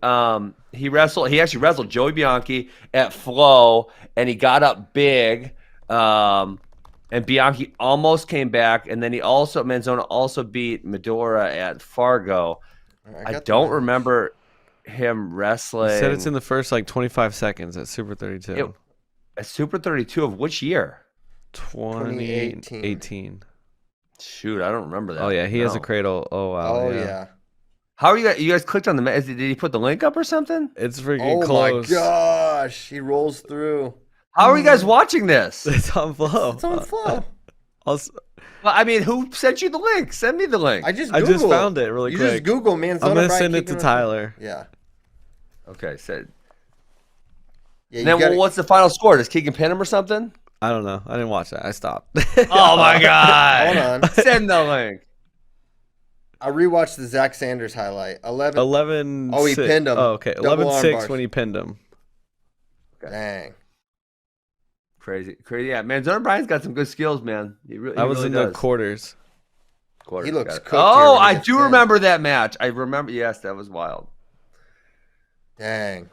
He actually wrestled Joey Bianchi at Flow, and he got up big. And Bianchi almost came back, and then Manzona also beat Medora at Fargo. I don't remember him wrestling.
He said it's in the first 25 seconds at Super 32.
At Super 32 of which year?
2018.
Shoot, I don't remember that.
Oh yeah, he has a cradle. Oh wow.
Oh yeah.
How are you guys? You guys clicked on the? Did he put the link up or something?
It's freaking
Oh
close.
my gosh, he rolls through.
How are you guys watching this?
It's on Flow.
It's on Flow.
Well, I mean, who sent you the link? Send me the link.
I just
found it really quick.
You just Google Manzona.
I'm gonna send it to Tyler.
Yeah.
Okay, so.
Yeah.
Then what's the final score? Does Keegan pin him or something?
I don't know. I didn't watch that. I stopped.
Oh my god!
Hold on.
Send the link.
I rewatched the Zach Sanders highlight.
11.
Oh, he pinned him.
Oh, okay.
Double
11-6
arm
when he pinned him.
Dang.
Crazy. Yeah, man. Jordan Bryan's got some good skills, man. He
I was
really
in
does.
the quarters.
He looks cooked
Oh,
here when he
I
gets
do
pinned.
remember that match. I remember. Yes, that was wild.
Dang.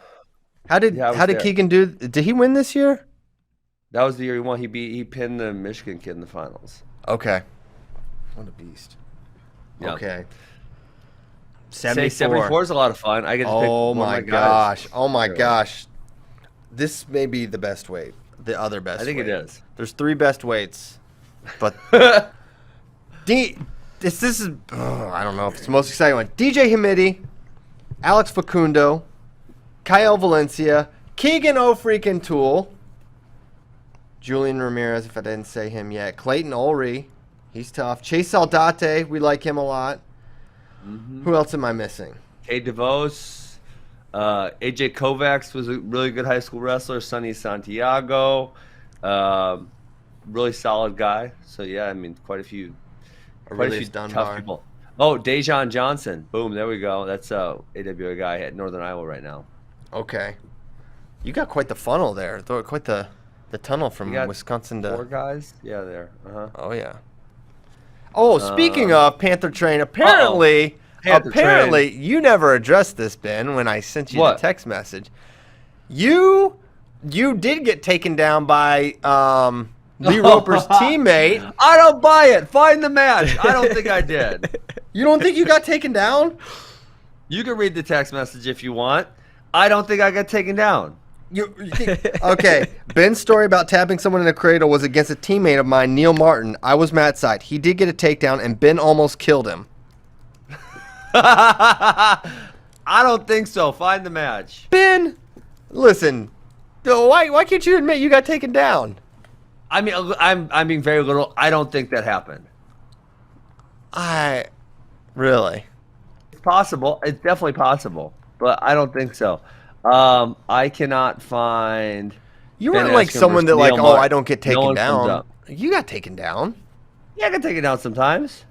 How did
Yeah, I was there.
Keegan do? Did he win this year?
That was the year he won. He pinned the Michigan kid in the finals.
Okay. What a beast.
Yeah.
Okay.
Say
74.
74 is a lot of fun. I get to pick
Oh
one of
my
guys.
gosh. Oh my
Sure.
gosh. This may be the best weight. The other best
I think
weight.
it is.
There's 3 best weights. But this is I don't know if it's the most exciting one. DJ Hamidi, Alex Facundo, Kyle Valencia, Keegan O'Freakin Toole, Julian Ramirez, if I didn't say him yet, Clayton Ulrey, he's tough. Chase Saldate, we like him a lot. Who else am I missing?
Kay DeVos, AJ Kovacs was a really good high school wrestler. Sonny Santiago, really solid guy. So yeah, I mean, quite a few
Aurelius
tough
Dunbar.
people. Oh, Dejon Johnson. Boom, there we go. That's AWA guy at Northern Iowa right now.
Okay. You got quite the funnel there. Quite the tunnel from
You got
Wisconsin
4
to.
guys. Yeah, there.
Oh yeah. Oh, speaking of Panther Train, apparently,
Panther
you never addressed this, Ben, when I sent you
What?
the text message. You did get taken down by Lee Roper's teammate.
I don't buy it. Find the match. I don't think I did.
You don't think you got taken down?
You can read the text message if you want. I don't think I got taken down.
You think, okay, Ben's story about tapping someone in a cradle was against a teammate of mine, Neil Martin. I was Matt's side. He did get a takedown, and Ben almost killed him.
I don't think so. Find the match.
Ben, listen, why can't you admit you got taken down?
I mean, I'm being very literal. I don't think that happened.
Really?
It's possible. It's definitely possible, but I don't think so. I cannot find.
You
Ben
weren't like
Askren
someone that
versus
like,
Neil
oh,
Martin.
I don't get
No
taken
one comes
down.
up.
You got taken down.
Yeah, I can take it down sometimes.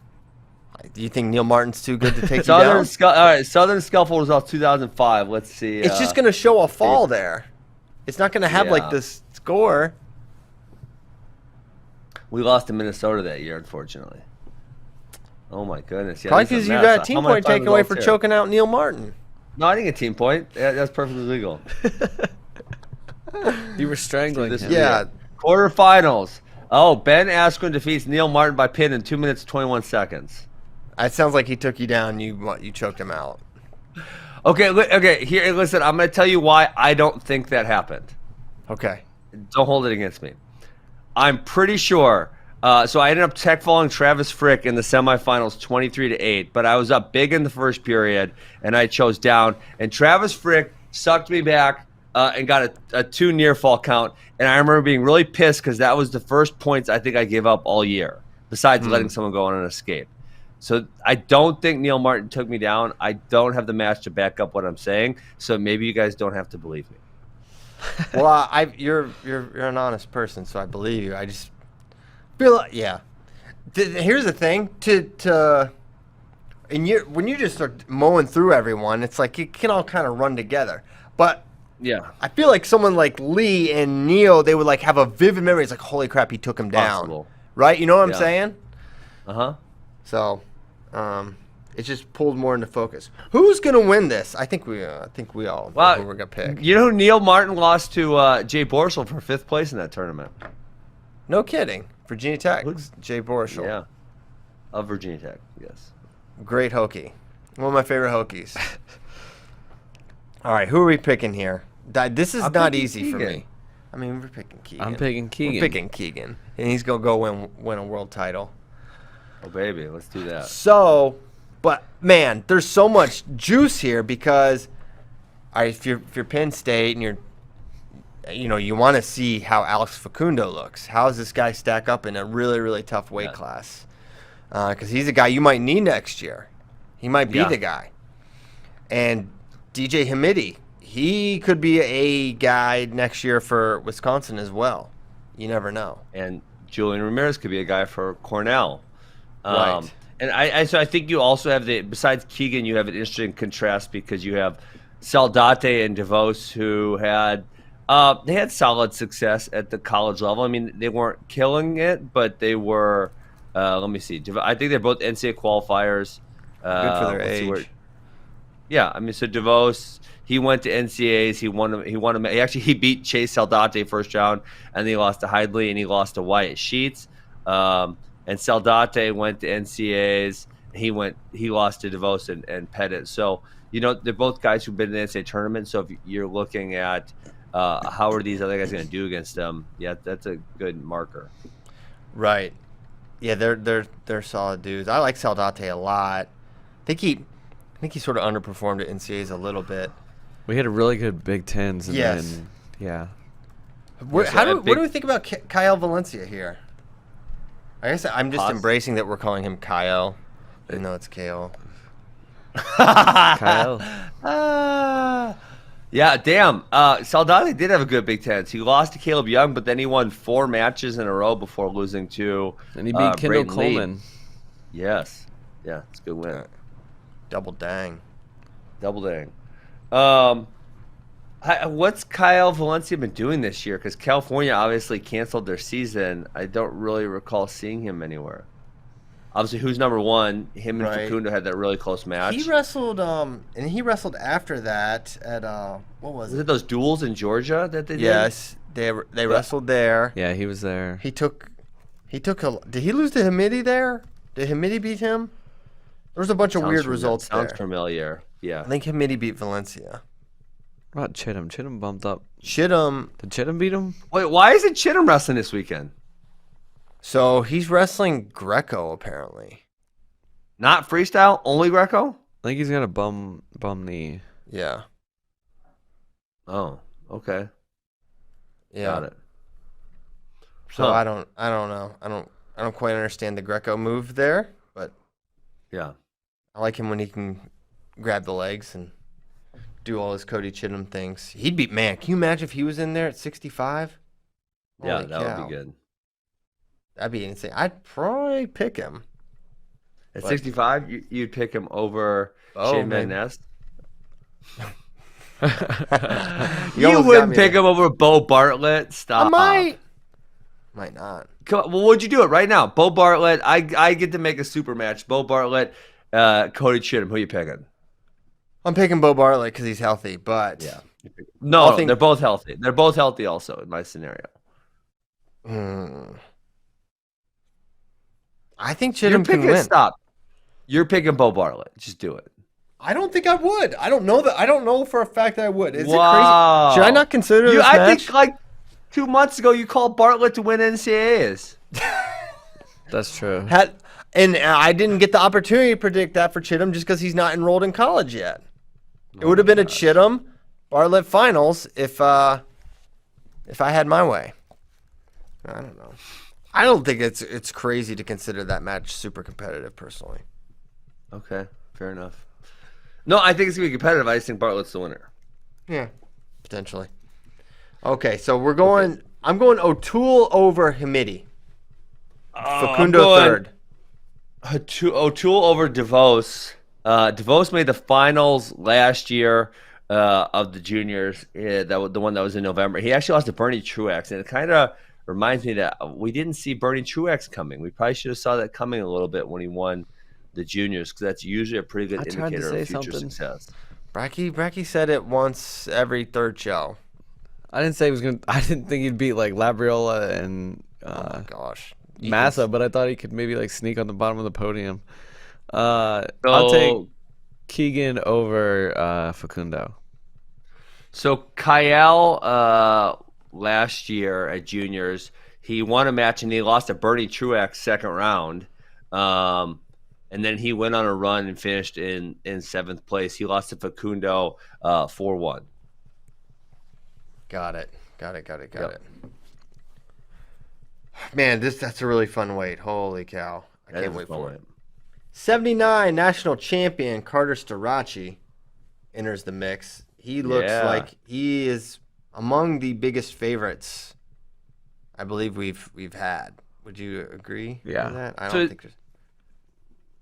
Do you think Neil Martin's too good to take you down?
All right, Southern Scuffle was off 2005. Let's see.
It's just going to show a fall there. It's not going to have like
Yeah.
this score.
We lost to Minnesota that year, unfortunately. Oh my goodness! Yeah,
Probably
this is
because you
mess.
got a team
How am I
point
finding
taken away
results
for
here?
choking out Neil Martin.
No, I didn't get team point. That's perfectly legal.
You were strangling
This
him.
is
Yeah.
it. Quarterfinals. Oh, Ben Askren defeats Neil Martin by pin in 2 minutes 21 seconds.
It sounds like he took you down. You choked him out.
Okay, okay. Here, listen. I'm going to tell you why I don't think that happened.
Okay.
Don't hold it against me. I'm pretty sure. So I ended up tech falling Travis Frick in the semifinals 23-8, but I was up big in the first period, and I chose down. And Travis Frick sucked me back and got a 2 near fall count. And I remember being really pissed because that was the first points I think I gave up all year, besides letting someone go on an escape. So I don't think Neil Martin took me down. I don't have the match to back up what I'm saying, so maybe you guys don't have to believe me.
Well, you're an honest person, so I believe you. I just feel like, yeah. Here's the thing: when you just start mowing through everyone, it's like it can all kind of run together. But
Yeah.
I feel like someone like Lee and Neil, they would like have a vivid memory. It's like, holy crap, he took him down,
Possible.
right? You know what I'm
Yeah.
saying?
Uh-huh.
So, it just pulled more into focus. Who's gonna win this? I think we all know who we're gonna pick.
You know, Neil Martin lost to Jay Borsel for 5th place in that tournament.
No kidding. Virginia Tech, Jay Borschel.
Yeah, of Virginia Tech. Yes.
Great Hokie. One of my favorite Hokies. All right, who are we picking here? This is
I'm
not
picking
easy for
Keegan.
me. I mean, we're picking Keegan.
I'm picking Keegan.
We're picking Keegan, and he's gonna go win a world title.
Oh baby, let's do that.
So, but man, there's so much juice here because, all right, if you're Penn State and you want to see how Alex Facundo looks. How does this guy stack up in a really, really tough weight class? Because he's a guy you might need next year. He might be the guy. And DJ Hamidi, he could be a guy next year for Wisconsin as well. You never know.
And Julian Ramirez could be a guy for Cornell.
Right.
And so I think you also have besides Keegan, you have an interesting contrast because you have Saldate and DeVos who they had solid success at the college level. I mean, they weren't killing it, but they were. Let me see. I think they're both NCAA qualifiers.
Good for their
let's see
age.
Yeah, I mean, so DeVos, he went to NCAAs. He won. He beat Chase Saldate first round, and then he lost to Hidley, and he lost to Wyatt Sheets. And Saldate went to NCAAs. He lost to DeVos and Pettit. So they're both guys who've been in the NCAA tournament. So if you're looking at how are these other guys going to do against them, yeah, that's a good marker.
Right. Yeah, they're solid dudes. I like Saldate a lot. I think he sort of underperformed at NCAAs a little bit.
We had a really good Big Tens. And
Yes.
Then, yeah.
What do we think about Kyle Valencia here? I guess I'm just embracing that we're calling him Kyle, even though it's Kale.
Kyle.
Yeah, damn. Saldate did have a good Big Ten. He lost to Caleb Young, but then he won 4 matches in a row before losing to
And he beat Kendall
Brayton
Coleman.
Lee. Yes. Yeah, it's a good win.
Double dang.
What's Kyle Valencia been doing this year? Because California obviously canceled their season. I don't really recall seeing him anywhere. Obviously, who's number one? Him and Facundo had that really close match.
He wrestled, and he wrestled after that at what was it?
Was it those duels in Georgia that they did?
Yes, they wrestled there.
Yeah, he was there.
He took did he lose to Hamidi there? Did Hamidi beat him? There was a bunch of weird results there.
Sounds familiar. Yeah.
I think Hamidi beat Valencia.
What about Chittum? Chittum bumped up.
Chittum.
Did Chittum beat him?
Wait, why isn't Chittum wrestling this weekend?
So he's wrestling Greco apparently.
Not freestyle, only Greco?
I think he's got a bum knee.
Yeah.
Oh, okay.
Yeah.
Got it.
So I don't know. I don't quite understand the Greco move there, but
yeah.
I like him when he can grab the legs and do all his Cody Chittum things. He'd be, man, can you imagine if he was in there at 65?
Yeah,
Holy
that
cow.
would be good.
That'd be insane. I'd probably pick him.
At 65, you'd pick him over Shane Van Ness? You wouldn't pick him over Bo Bartlett? Stop.
I might not.
Come on, well, would you do it right now? Bo Bartlett, I get to make a super match. Bo Bartlett, Cody Chittum. Who you picking?
I'm picking Bo Bartlett because he's healthy, but
yeah. No, they're both healthy. They're both healthy also in my scenario.
I think Chittum can win.
Stop. You're picking Bo Bartlett. Just do it.
I don't think I would. I don't know that. I don't know for a fact that I would. Is it crazy?
Should
I not consider this
I
match?
think like 2 months ago you called Bartlett to win NCAAs.
That's true.
And I didn't get the opportunity to predict that for Chittum just because he's not enrolled in college yet. It would have been a Chittum Bartlett finals if I had my way. I don't know. I don't think it's crazy to consider that match super competitive personally.
Okay, fair enough. No, I think it's gonna be competitive. I just think Bartlett's the winner.
Yeah, potentially. Okay, so we're going. Okay. I'm going O'Toole over Hamidi. Facundo third.
O'Toole over DeVos. DeVos made the finals last year of the juniors. The one that was in November. He actually lost to Bernie Truex, and it kind of reminds me that we didn't see Bernie Truex coming. We probably should have saw that coming a little bit when he won the juniors, because that's usually a pretty good indicator of future success.
Bracky said it once every third show.
I didn't say he was gonna. I didn't think he'd beat like Labriola and
oh my gosh,
Massa, but I thought he could maybe like sneak on the bottom of the podium. I'll take Keegan over Facundo.
So Kyle, last year at juniors, he won a match and he lost to Bernie Truex second round. And then he went on a run and finished in 7th place. He lost to Facundo 4-1.
Got it. Man, that's a really fun weight. Holy cow. I can't wait for it. 79 national champion Carter Starachi enters the mix. He looks like he is among the biggest favorites I believe we've had. Would you agree with that? I don't think there's...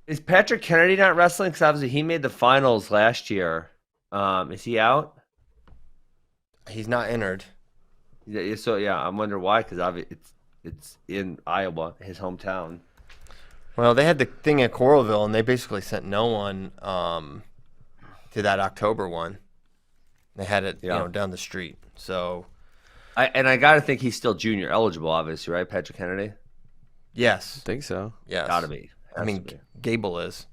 Is Patrick Kennedy not wrestling? Because obviously he made the finals last year. Is he out?
He's not entered.
Yeah, so yeah, I'm wondering why. Because obviously it's in Iowa, his hometown.
Well, they had the thing at Coralville, and they basically sent no one to that October one. They had it, down the street. So,
I got to think he's still junior eligible, obviously, right? Patrick Kennedy.
yes,
I think so.
yes,
Got to be.
I mean, Gable is.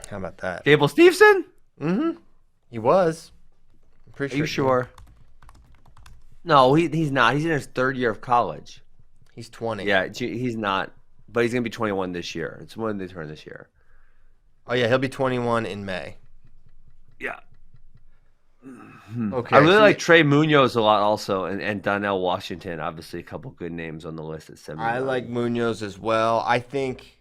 How about that?
Gable Steveson.
Mm-hmm. He was. I'm pretty
Are you
sure.
sure? No, he's not. He's in his third year of college.
He's 20.
Yeah, he's not. But he's gonna be 21 this year. It's when they turn this year.
Oh yeah, he'll be 21 in May.
Yeah.
Okay.
I really like Trey Munoz a lot, also, and Donnell Washington. Obviously, a couple good names on the list at 79.
I like Munoz as well. I think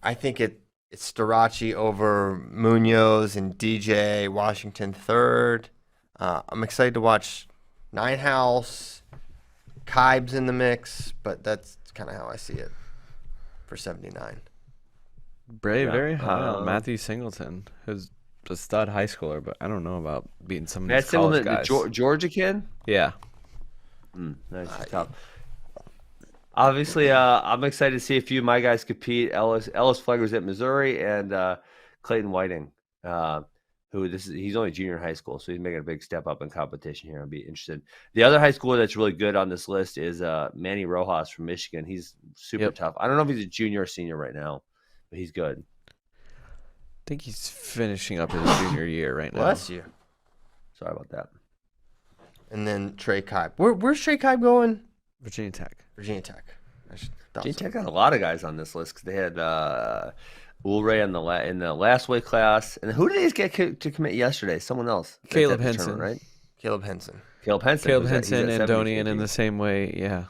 it's Starachi over Munoz and DJ Washington third. I'm excited to watch Ninehouse. Kybes in the mix, but that's kind of how I see it for 79.
Very high on Matthew Singleton, who's a stud high schooler, but I don't know about beating some of these college guys.
Georgia kid?
Yeah.
That's tough. Obviously, I'm excited to see a few of my guys compete. Ellis Flegler's at Missouri, and Clayton Whiting, he's only junior in high school, so he's making a big step up in competition here. I'll be interested. The other high schooler that's really good on this list is Manny Rojas from Michigan. He's super tough. I don't know if he's a junior or senior right now, but he's good.
I think he's finishing up his junior year right now.
Bless you.
Sorry about that.
And then Trey Kybe. Where's Trey Kybe going?
Virginia Tech.
Virginia Tech.
Virginia Tech got a lot of guys on this list because they had Ulray in the last weight class. And who did they get to commit yesterday? Someone else.
Caleb Henson.
Right?
Caleb Henson.
Caleb Henson,
Andonian in the same way. Yeah.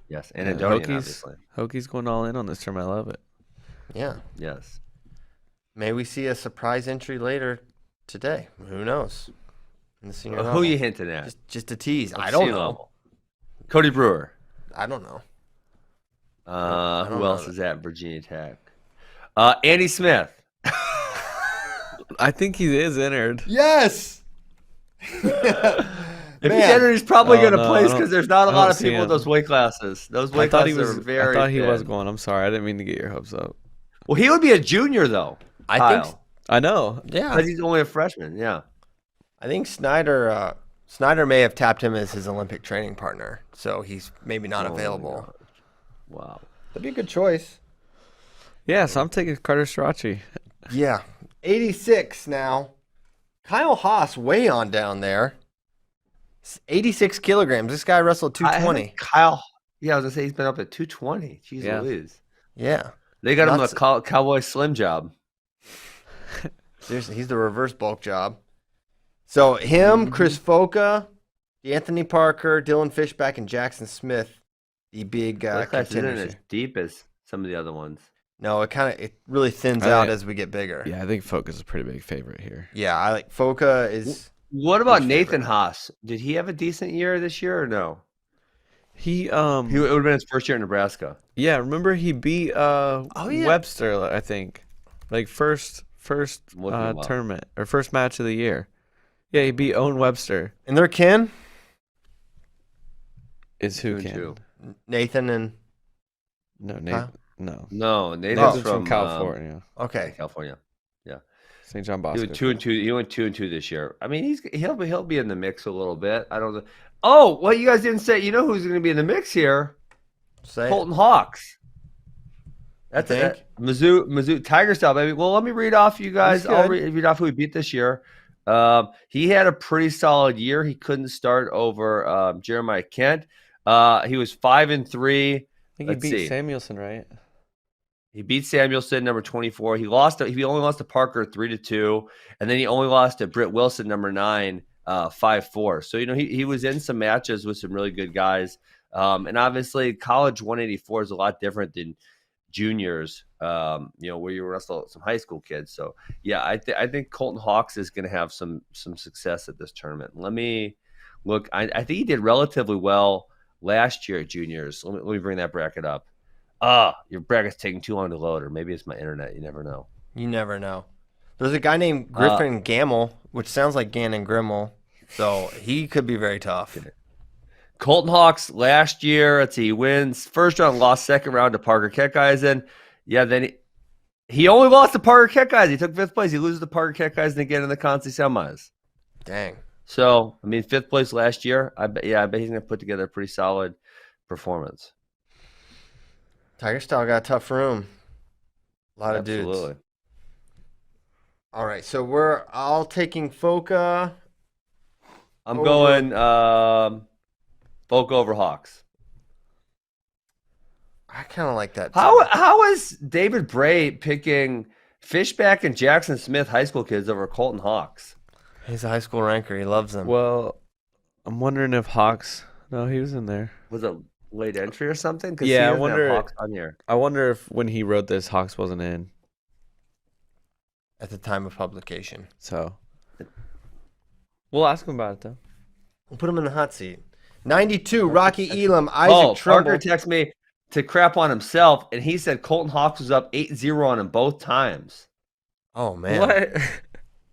Yes, and Andonian, obviously.
Hokies going all in on this term. I love it.
Yeah.
Yes.
May we see a surprise entry later today? Who knows? In the senior
Who you hinting at?
Just a tease. I don't know.
Level. Cody Brewer.
I don't know.
Who else is at Virginia Tech? Andy Smith.
I think he is entered.
Yes.
If he's entered, he's probably going to place because there's not a lot of people
him.
in those weight classes. Those weight classes are very.
I thought he was going. I'm sorry. I didn't mean to get your hopes up.
Well, he would be a junior though.
I think.
I know.
Yeah.
Because he's only a freshman. Yeah.
I think Snyder may have tapped him as his Olympic training partner, so he's maybe not available.
Wow.
That'd be a good choice.
Yeah, so I'm taking Carter Strachey.
Yeah. 86 now. Kyle Haas way on down there. 86 kilograms. This guy wrestled 220.
Kyle. Yeah, I was going to say he's been up at 220. Jeez Louise.
Yeah.
They got him a Cowboy Slim job.
Seriously, he's the reverse bulk job. So him, Chris Foca, Anthony Parker, Dylan Fishback, and Jackson Smith, the big
class isn't
contenders.
as deep as some of the other ones.
No, it really thins out as we get bigger.
Yeah, I think Focus is a pretty big favorite here.
Yeah, I like Foca is.
What about Nathan Haas? Did he have a decent year this year or no?
It
would have been his first year in Nebraska.
Yeah, remember he beat Webster, I think, like first tournament or first match of the year. Yeah, he beat Owen Webster.
And their kin
is who can?
Nathan and
Nathan.
No, Nathan's
from California.
Okay,
California. Yeah,
St. John Bosco.
He went 2-2. He went 2-2 this year. I mean, he'll be in the mix a little bit. I don't know. Oh, well, you guys didn't say. You know who's going to be in the mix here? Colton Hawks. That's it. Mizzou Tiger style, baby. Well, let me read off you guys. I'll read off who he beat this year. He had a pretty solid year. He couldn't start over Jeremiah Kent. He was 5-3.
I think he beat Samuelson, right?
He beat Samuelson, number 24. He only lost to Parker 3-2, and then he only lost to Britt Wilson, number 9, 5-4. So he was in some matches with some really good guys. And obviously, college 184 is a lot different than juniors. Where you wrestle some high school kids. So yeah, I think Colton Hawks is going to have some success at this tournament. Let me look. I think he did relatively well last year at juniors. Let me bring that bracket up. Your bracket's taking too long to load, or maybe it's my internet. You never know.
You never know. There's a guy named Griffin Gamble, which sounds like Gannon Grimmel, so he could be very tough.
Colton Hawks last year, let's see, he wins first round, lost second round to Parker Keckeisen. Yeah, then he only lost to Parker Keckeisen. He took 5th place. He loses to Parker Keckeisen again in the Conti semis.
Dang.
So, I mean, 5th place last year. I bet he's going to put together a pretty solid performance.
Tiger Style got a tough room. A lot of dudes.
Absolutely.
All right, so we're all taking Foca.
I'm going Folk over Hawks.
I kind of like that too.
How is David Bray picking Fishback and Jackson Smith high school kids over Colton Hawks?
He's a high school ranker. He loves them.
Well, I'm wondering if Hawks. No, he was in there.
Was it late entry or something?
Yeah, I
he doesn't have
wonder.
Hawks on here.
I wonder if when he wrote this, Hawks wasn't in.
At the time of publication.
So we'll ask him about it though.
We'll put him in the hot seat. 92, Rocky Elam, Isaac Trumbull.
Parker texted me to crap on himself, and he said Colton Hawks was up 8-0 on him both times.
Oh, man.
What?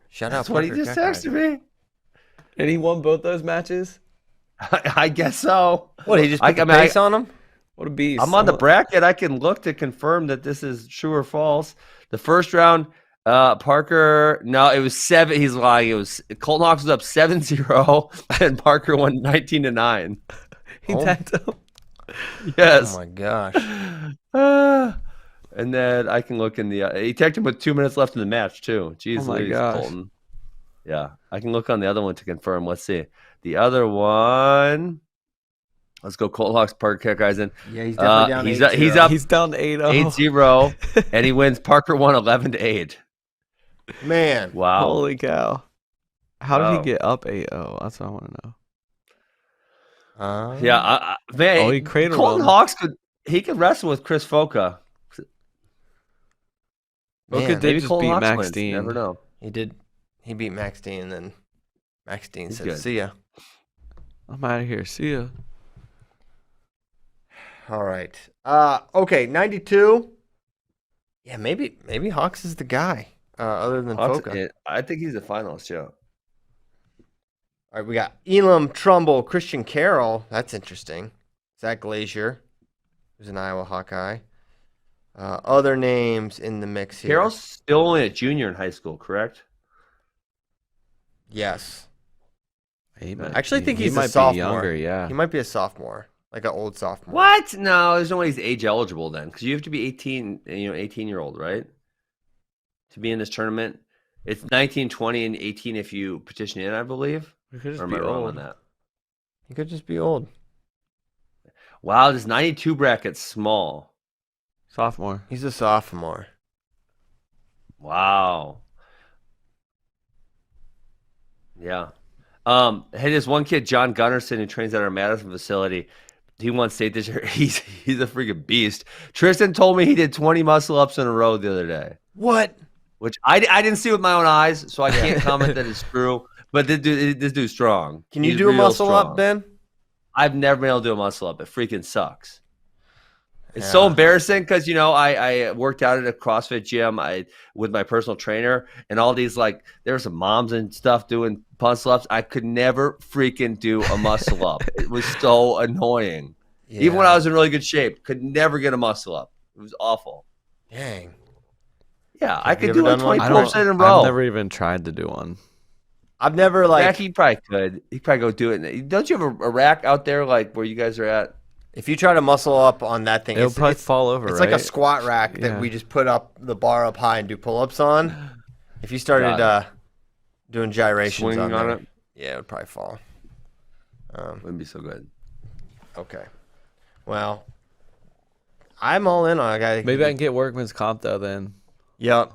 Shout
That's
out
what he
Parker
just
Keckeisen.
texted me.
And he won both those matches.
I guess so.
What, he just put the pace on him?
What a beast!
I'm on the bracket. I can look to confirm that this is true or false. The first round, Parker, no, it was 7. He's lying. It was Colton Hawks was up 7-0, and Parker won 19-9.
He tagged him.
Yes.
Oh, my gosh.
And then I can look in the. He tagged him with 2 minutes left in the match too. Jeez,
Oh my
Louise,
gosh.
Colton. Yeah, I can look on the other one to confirm. Let's see. The other one. Let's go Colton Hawks, Parker Keckeisen.
Yeah, he's definitely down
He's
8-0.
he's up
He's down 8-0.
8-0, and he wins. Parker won 11-8.
Man.
Wow.
Holy cow! How did
Wow.
he get up 8-0? That's what I want to know.
Yeah, man.
Oh, he cradled
Colton
him.
Hawks could wrestle with Chris Foca.
Foca
Man,
did just
Colton
beat
Hawks
Max
wins.
Dean.
Never know.
he did. He beat Max Dean, and then Max Dean
He's
said,
good.
see ya.
I'm out of here. See ya.
All right. Okay, 92. Yeah, maybe Hawks is the guy, other than
Hawks,
Foca.
I think he's a finalist. Yeah.
All right, we got Elam, Trumbull, Christian Carroll. That's interesting. Zach Glazier, who's an Iowa Hawkeye. Other names in the mix here.
Carroll's still only a junior in high school, correct?
Yes.
He
I actually think he's a
might
sophomore.
be younger. Yeah.
He might be a sophomore, like an old sophomore.
What? No, there's no way he's age eligible then, because you have to be 18, 18-year-old, right? To be in this tournament. It's 19, 20, and 18 if you petition in, I believe.
He could just
Or am
be
I wrong
old.
on that?
He could just be old.
Wow, this 92 bracket's small.
Sophomore.
He's a sophomore.
Wow. Yeah. Hey, there's one kid, John Gunnarsson, who trains at our Madison facility. He won state this year. He's a freaking beast. Tristan told me he did 20 muscle ups in a row the other day,
What?
which I didn't see with my own eyes, so I can't comment that it's true. But this dude's strong.
Can you
He's
do a
real
muscle
strong.
up, Ben?
I've never been able to do a muscle up. It freaking sucks. It's
Yeah.
so embarrassing because I worked out at a CrossFit gym with my personal trainer, and all these there were some moms and stuff doing muscle ups. I could never freaking do a muscle up. It was so annoying. Even when I was in really good shape, could never get a muscle up. It was awful.
Dang.
Yeah, I
you
could
ever
do like
done one?
24% in a row.
I've never even tried to do one.
I've never
Rack, he probably could. He probably go do it. Don't you have a rack out there where you guys are at?
if you try to muscle up on that thing,
It'll probably fall over.
It's
right?
like a squat rack that
Yeah.
we just put up the bar up high and do pull-ups on. If you started doing gyrations
Swinging on it?
yeah, it would probably fall.
Wouldn't be so good.
Okay. Well, I'm all in on a guy.
Maybe I can get workman's comp though. Then.
Yep.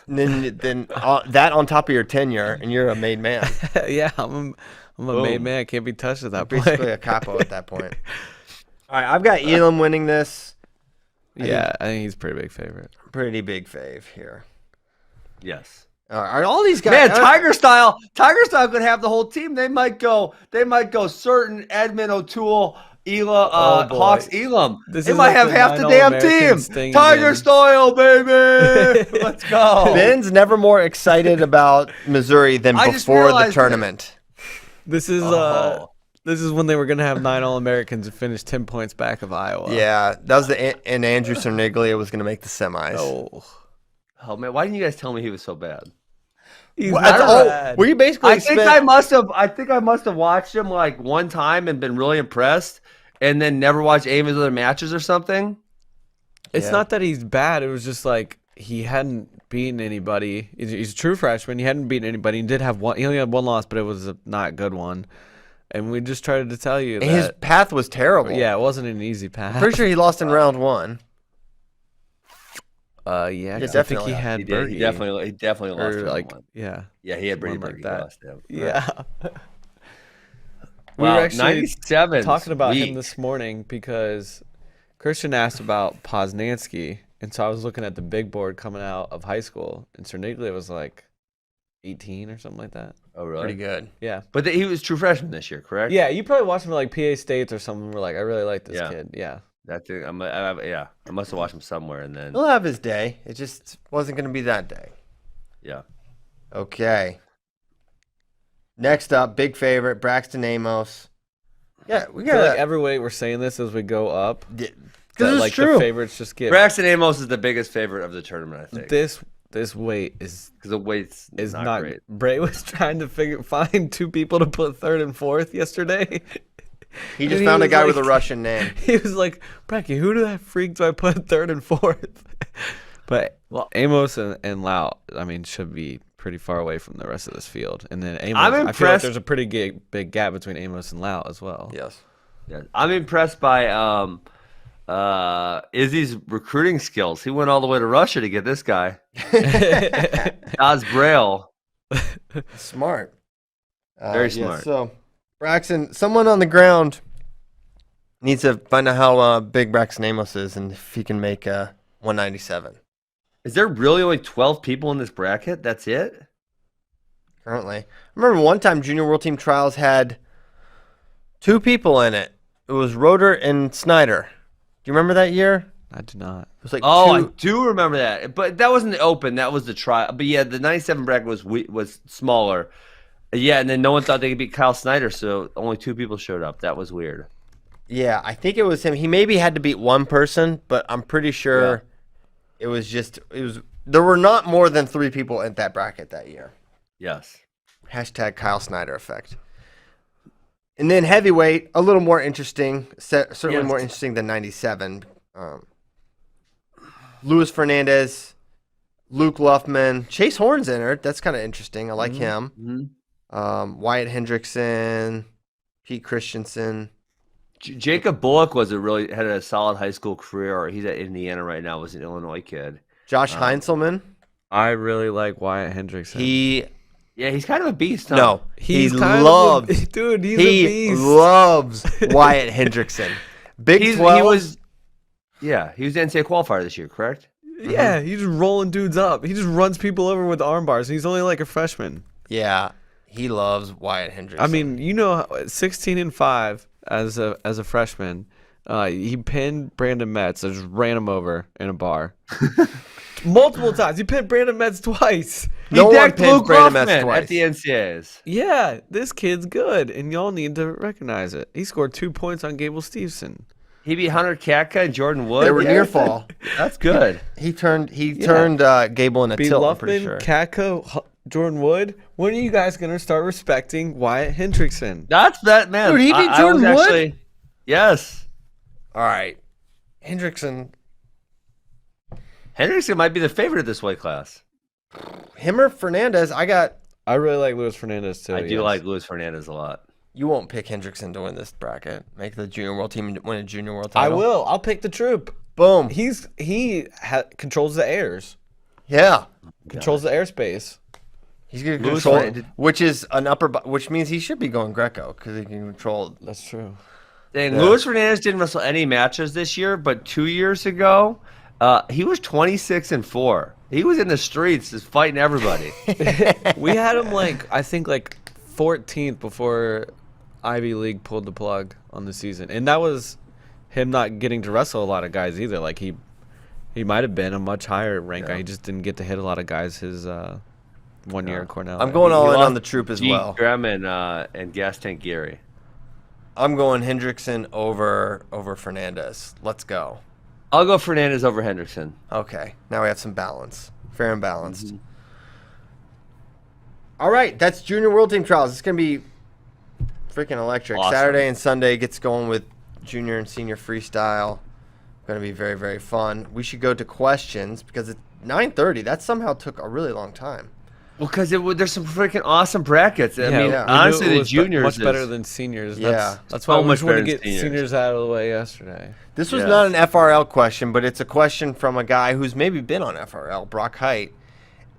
then that on top of your tenure, and you're a made man.
Yeah, I'm a made man. Can't be touched at that point.
Basically a capo at that point. All right, I've got Elam winning this.
Yeah, I think he's a pretty big favorite.
Pretty big fave here.
Yes.
Are all these guys?
Man, Tiger Style could have the whole team. They might go certain Edmund O'Toole, Elam,
boy.
Hawks Elam.
This
They
is
might
like
have
the
half the
nine
damn
All-Americans
team.
thing
Tiger
again.
style, baby. Let's go.
Ben's never more excited about Missouri than
I just
before the
realized it.
tournament.
This is this is when they were gonna have 9 All-Americans and finish 10 points back of Iowa.
Yeah, that was and Andrew Cerniglia was going to make the semis.
Oh man, why didn't you guys tell me he was so bad?
He's
Well,
not
that's all-
bad.
we basically
I think I must have watched him like one time and been really impressed, and then never watched any of his other matches or something.
It's
Yeah.
not that he's bad. It was just like he hadn't beaten anybody. He's a true freshman. He hadn't beaten anybody. He did have one. He only had one loss, but it was a not good one. And we just tried to tell you
And
that.
his path was terrible.
Yeah, it wasn't an easy path.
Pretty sure he lost in round 1.
Yeah, 'cause I think
definitely.
he had
He did.
Berge.
He definitely lost
Or
round
like,
one.
yeah.
Yeah, he had Brady
one
Berge.
like
He
that.
lost him.
Yeah. We
Wow,
were actually
97
talking about
weak.
him this morning because Christian asked about Poznansky, and so I was looking at the big board coming out of high school, and Cerniglia was like 18 or something like that.
Oh, really?
Pretty good.
Yeah.
But he was true freshman this year, correct?
Yeah, you probably watched him at like PA States or something. We're like, I really like this
Yeah.
kid. Yeah.
That thing. I must have watched him somewhere, and then
He'll have his day. It just wasn't going to be that day.
yeah.
Okay. Next up, big favorite, Braxton Amos. Yeah, we
I feel
got
like every way we're saying this as we go up,
because
that,
it's
like
true.
the favorites just get
Braxton Amos is the biggest favorite of the tournament, I think,
this weight is
because the weight's
not
great.
Bray was trying to find 2 people to put 3rd and 4th yesterday.
He just
And
found a
was
guy with a
like-
Russian name.
He was like, Bracky, who do I freak do I put 3rd and 4th? But Amos and Lau, I mean, should be pretty far away from the rest of this field. And then Amos,
I'm
I feel like
impressed-
there's a pretty big gap between Amos and Lau as well.
Yes.
Yeah, I'm impressed by Izzy's recruiting skills. He went all the way to Russia to get this guy, Oz Braille.
Smart.
Very
yes,
smart.
So, Braxton, someone on the ground needs to find out how big Braxton Amos is and if he can make 197
Is there really only 12 people in this bracket? That's it?
currently. I remember one time Junior World Team Trials had 2 people in it. It was Roeder and Snyder. Do you remember that year?
I do not.
It was like
Oh, I
2.
do remember that. But that wasn't the open. That was the trial. But yeah, the 97 bracket was smaller. Yeah, and then no one thought they could beat Kyle Snyder, so only 2 people showed up. That was weird.
Yeah, I think it was him. He maybe had to beat one person, but I'm pretty sure it was there were not more than 3 people in that bracket that year.
Yes.
Hashtag Kyle Snyder effect. And then heavyweight, a little more interesting, certainly
Yes.
more interesting than 97. Luis Fernandez, Luke Luffman, Chase Horn's entered. That's kind of interesting. I like him.
Mm-hmm.
Wyatt Hendrickson, Pete Christensen.
Jacob Bullock had a solid high school career. He's at Indiana right now. Was an Illinois kid.
Josh Heinzelman.
I really like Wyatt Hendrickson.
He's kind of a beast. Huh?
No,
He's
he
kind
loves.
of a, dude. He's
He
a beast.
loves Wyatt Hendrickson. Big 12.
He was the NCAA qualifier this year, correct?
Yeah, he's just rolling dudes up. He just runs people over with arm bars. He's only like a freshman.
Yeah, he loves Wyatt Hendrickson.
I mean, 16-5 as a freshman. He pinned Brandon Metz. I just ran him over in a bar. Multiple times. He pinned Brandon Metz twice.
no one
decked
pins
Luke
Brandon Metz
Luffman
twice.
at the NCAAs.
Yeah, this kid's good, and y'all need to recognize it. He scored 2 points on Gable Stevenson.
He beat Hunter Katka and Jordan Wood.
They were near fall.
That's good.
He turned Gable in a
Beat
tilt, I'm pretty
Luffman,
sure.
Katko, Jordan Wood. When are you guys going to start respecting Wyatt Hendrickson?
That's that man.
Dude, he beat
I was
Jordan Wood?
actually- Yes.
All right. Hendrickson,
Hendrickson might be the favorite of this weight class.
him or Fernandez,
I really like Luis Fernandez, too.
I do like Luis Fernandez a lot.
you won't pick Hendrickson to win this bracket. Make the Junior World Team win a Junior World
I
title.
will. I'll pick the troop.
Boom.
He controls the airs.
Yeah.
Controls the airspace.
He's going to
Louis
control,
Fernandez-
which means he should be going Greco because he can control.
That's true.
Dang,
Yeah.
Luis Fernandez didn't wrestle any matches this year, but 2 years ago, he was 26-4. He was in the streets just fighting everybody.
We had him I think 14th before Ivy League pulled the plug on the season, and that was him not getting to wrestle a lot of guys either. Like he might have been a much higher rank guy. He just didn't get to hit a lot of guys his 1 year at Cornell.
I'm going all in on the troop as well.
Graham and Gas Tank Geary.
I'm going Hendrickson over Fernandez. Let's go.
I'll go Fernandez over Hendrickson.
Okay, now we have some balance. Fair and balanced.
Mm-hmm.
All right, that's Junior World Team Trials. It's going to be freaking electric.
Awesome.
Saturday and Sunday gets going with junior and senior freestyle. Going to be very, very fun. We should go to questions because it's 9:30. That somehow took a really long time.
Well, because there's some freaking awesome brackets. I mean,
we
honestly,
knew it
the
was
juniors
much better
is-
than seniors.
Yeah.
That's why
So
we
much
just want
better
to
than
get
seniors.
seniors out of the way yesterday.
This was
Yes.
not an FRL question, but it's a question from a guy who's maybe been on FRL, Brock Height.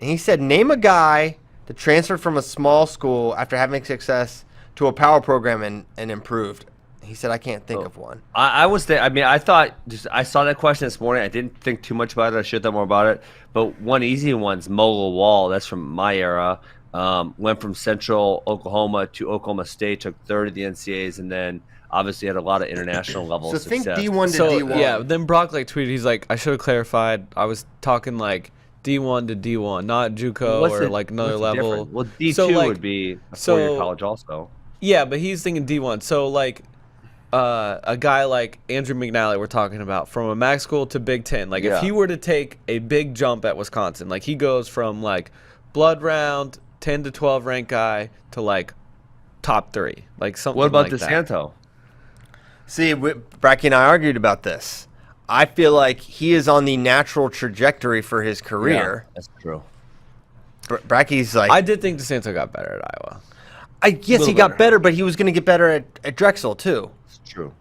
And he said, name a guy that transferred from a small school after having success to a power program and improved. He said, I can't think of one.
I was there. I mean, I thought I saw that question this morning. I didn't think too much about it. I should have thought more about it. But one easy one's Mola Wall. That's from my era. Went from Central Oklahoma to Oklahoma State. Took third at the NCAAs, and then obviously had a lot of international level
So think
success.
D1 to
So
D1.
yeah, then Brock like tweeted, he's like, I should have clarified. I was talking like D1 to D1, not JUCO
What's
or
the-
like another
what's the
level.
difference? Well, D2
So, like-
would be a
so-
four-year college also.
Yeah, but he's thinking D1. So like a guy like Andrew McNally we're talking about, from a MAC school to Big Ten. Like
Yeah.
if he were to take a big jump at Wisconsin, like he goes from like blood round 10 to 12 rank guy to like top 3, like something.
What about
like that.
DeSanto?
See, Bracky and I argued about this. I feel like he is on the natural trajectory for his career.
Yeah, that's true.
Bracky's like,
I did think DeSanto got better at Iowa.
yes, he
little
got
better.
better, but he was going to get better at Drexel too.
It's true.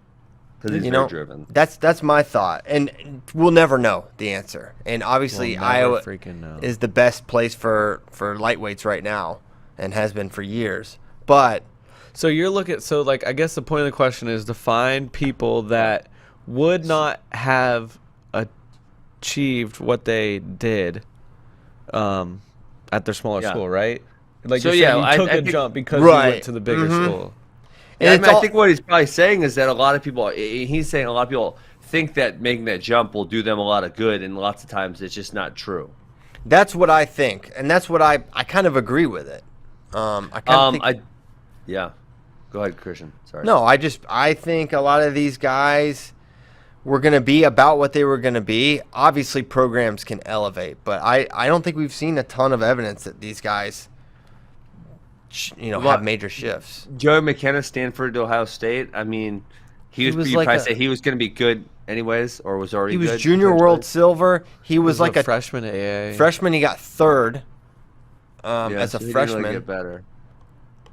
Because he's
You
very
know,
driven.
that's my thought, and we'll never know the answer. And obviously,
We'll never
Iowa
freaking know.
is the best place for lightweights right now, and has been for years. But
So you're looking. So like, I guess the point of the question is to find people that would not have achieved what they did, at their smaller
Yeah.
school, right? Like
So,
you're
yeah,
saying, you
I
took a
think-
jump because
Right.
you went to the bigger
Mhm.
school.
Yeah,
and
I, mean, I think what he's probably saying is that a lot of people, he's saying a lot of people think that making that jump will do them a lot of good, and lots of times it's just not true.
that's what I think, and that's what I kind of agree with it. I kind of think.
Yeah. Go ahead, Christian. Sorry.
No, I think a lot of these guys were going to be about what they were going to be. Obviously, programs can elevate, but I don't think we've seen a ton of evidence that these guys, have major shifts.
Joey McKenna, Stanford to Ohio State. I mean,
He was
you
like
probably
a-
say he was going to be good anyways, or was already
He was
good,
junior
potentially?
world silver. He was like a
freshman at AA.
freshman. He got third
Yeah,
as a
so he didn't
freshman.
really get better.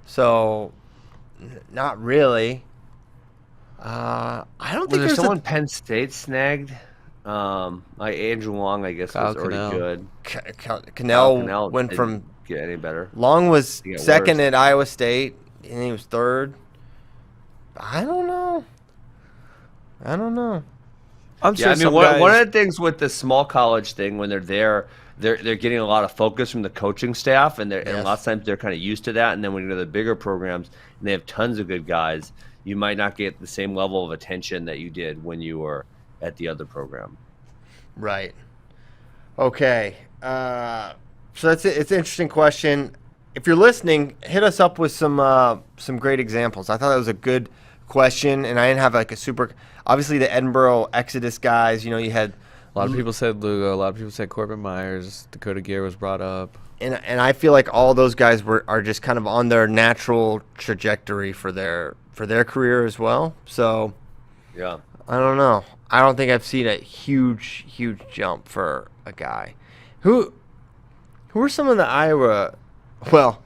So, not really. I don't
Was
think
there
there's
someone Penn State snagged? Like Andrew Long, I guess,
Kyle
was already
Cannell.
good.
Cannell
Cannell
went
didn't
from
get any better.
Long was
He got
second
worse.
at Iowa State, and he was third. I don't know.
I'm
Yeah,
sure
I mean,
some
one
guys.
of the things with the small college thing, when they're there, they're getting a lot of focus from the coaching staff, and and
Yes.
lots of times they're kind of used to that. And then when you go to the bigger programs and they have tons of good guys, you might not get the same level of attention that you did when you were at the other program.
Right. Okay. So it's an interesting question. If you're listening, hit us up with some great examples. I thought that was a good question, and I didn't have like a super. Obviously, the Edinburgh Exodus guys. You had
A lot of people said Lugo. A lot of people said Corbin Myers. Dakota Gear was brought up.
and I feel like all those guys are just kind of on their natural trajectory for their career as well. So
Yeah.
I don't know. I don't think I've seen a huge jump for a guy. Who are some of the Iowa? Well,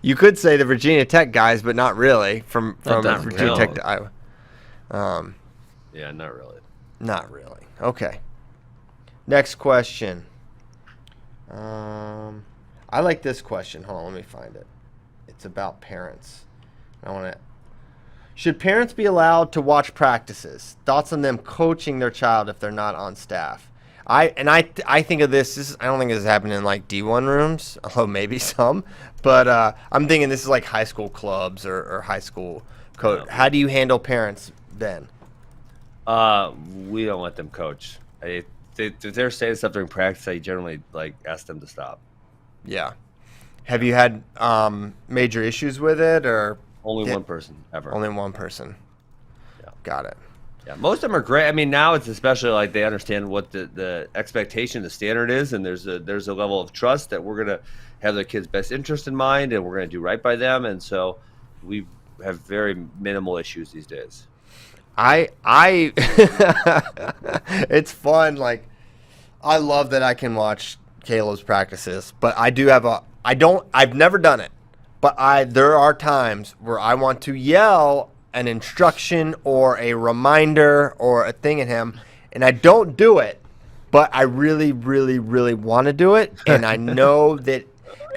you could say the Virginia Tech guys, but not really. From
That doesn't
Virginia
count.
Tech to Iowa.
Yeah, not really.
Not really. Okay. Next question. I like this question. Hold on, let me find it. It's about parents. Should parents be allowed to watch practices? Thoughts on them coaching their child if they're not on staff? I think of this. I don't think this is happening in like D1 rooms, although maybe some. But I'm thinking this is like high school clubs or high school coach. How do you handle parents then?
We don't let them coach. If they're saying stuff during practice, I generally like ask them to stop.
Yeah. Have you had major issues with it, or
Only one person ever.
only one person?
Yeah.
Got it.
Yeah, most of them are great. I mean, now it's especially like they understand what the expectation, the standard is, and there's a level of trust that we're gonna have their kids' best interest in mind, and we're gonna do right by them, and so we have very minimal issues these days.
I it's fun. Like, I love that I can watch Caleb's practices, but I've never done it, but there are times where I want to yell an instruction or a reminder or a thing at him, and I don't do it, but I really, really, really want to do it, and I know that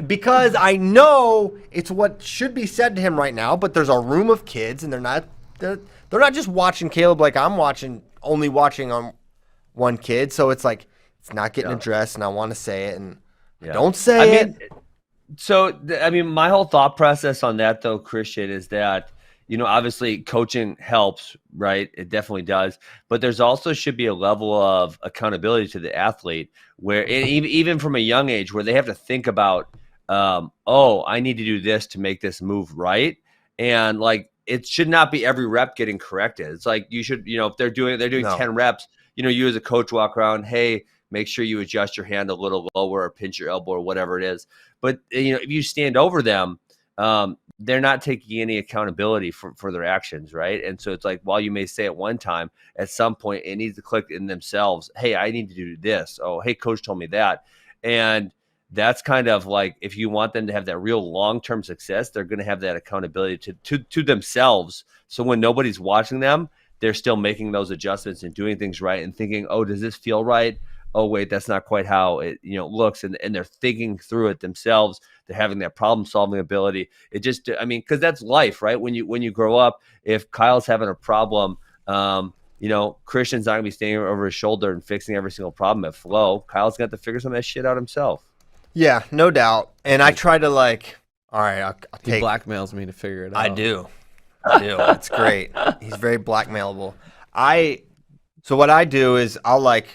because I know it's what should be said to him right now, but there's a room of kids, and they're not just watching Caleb like I'm only watching on one kid, so it's like it's not getting addressed, and I want to say it, and I don't say it.
So, my whole thought process on that, though, Christian, is that, obviously coaching helps, right? It definitely does. But there's also should be a level of accountability to the athlete where even from a young age where they have to think about, I need to do this to make this move right. And like, it should not be every rep getting corrected. It's like you should, if they're doing 10 reps, you as a coach walk around, hey, make sure you adjust your hand a little lower or pinch your elbow or whatever it is. But, if you stand over them, they're not taking any accountability for their actions, right? And so it's like, while you may say it one time, at some point it needs to click in themselves. Hey, I need to do this. Oh, hey, coach told me that. And that's kind of like, if you want them to have that real long-term success, they're going to have that accountability to themselves. So when nobody's watching them, they're still making those adjustments and doing things right and thinking, oh, does this feel right? Oh, wait, that's not quite how it looks. And they're thinking through it themselves. They're having that problem solving ability. It just, because that's life, right? When you grow up, if Kyle's having a problem, Christian's not gonna be standing over his shoulder and fixing every single problem at Flow. Kyle's gonna have to figure some of that shit out himself.
Yeah, no doubt. And I try to all right, I'll
he blackmails me to figure it out.
I do. It's great. He's very blackmailable. So what I do is I'll watch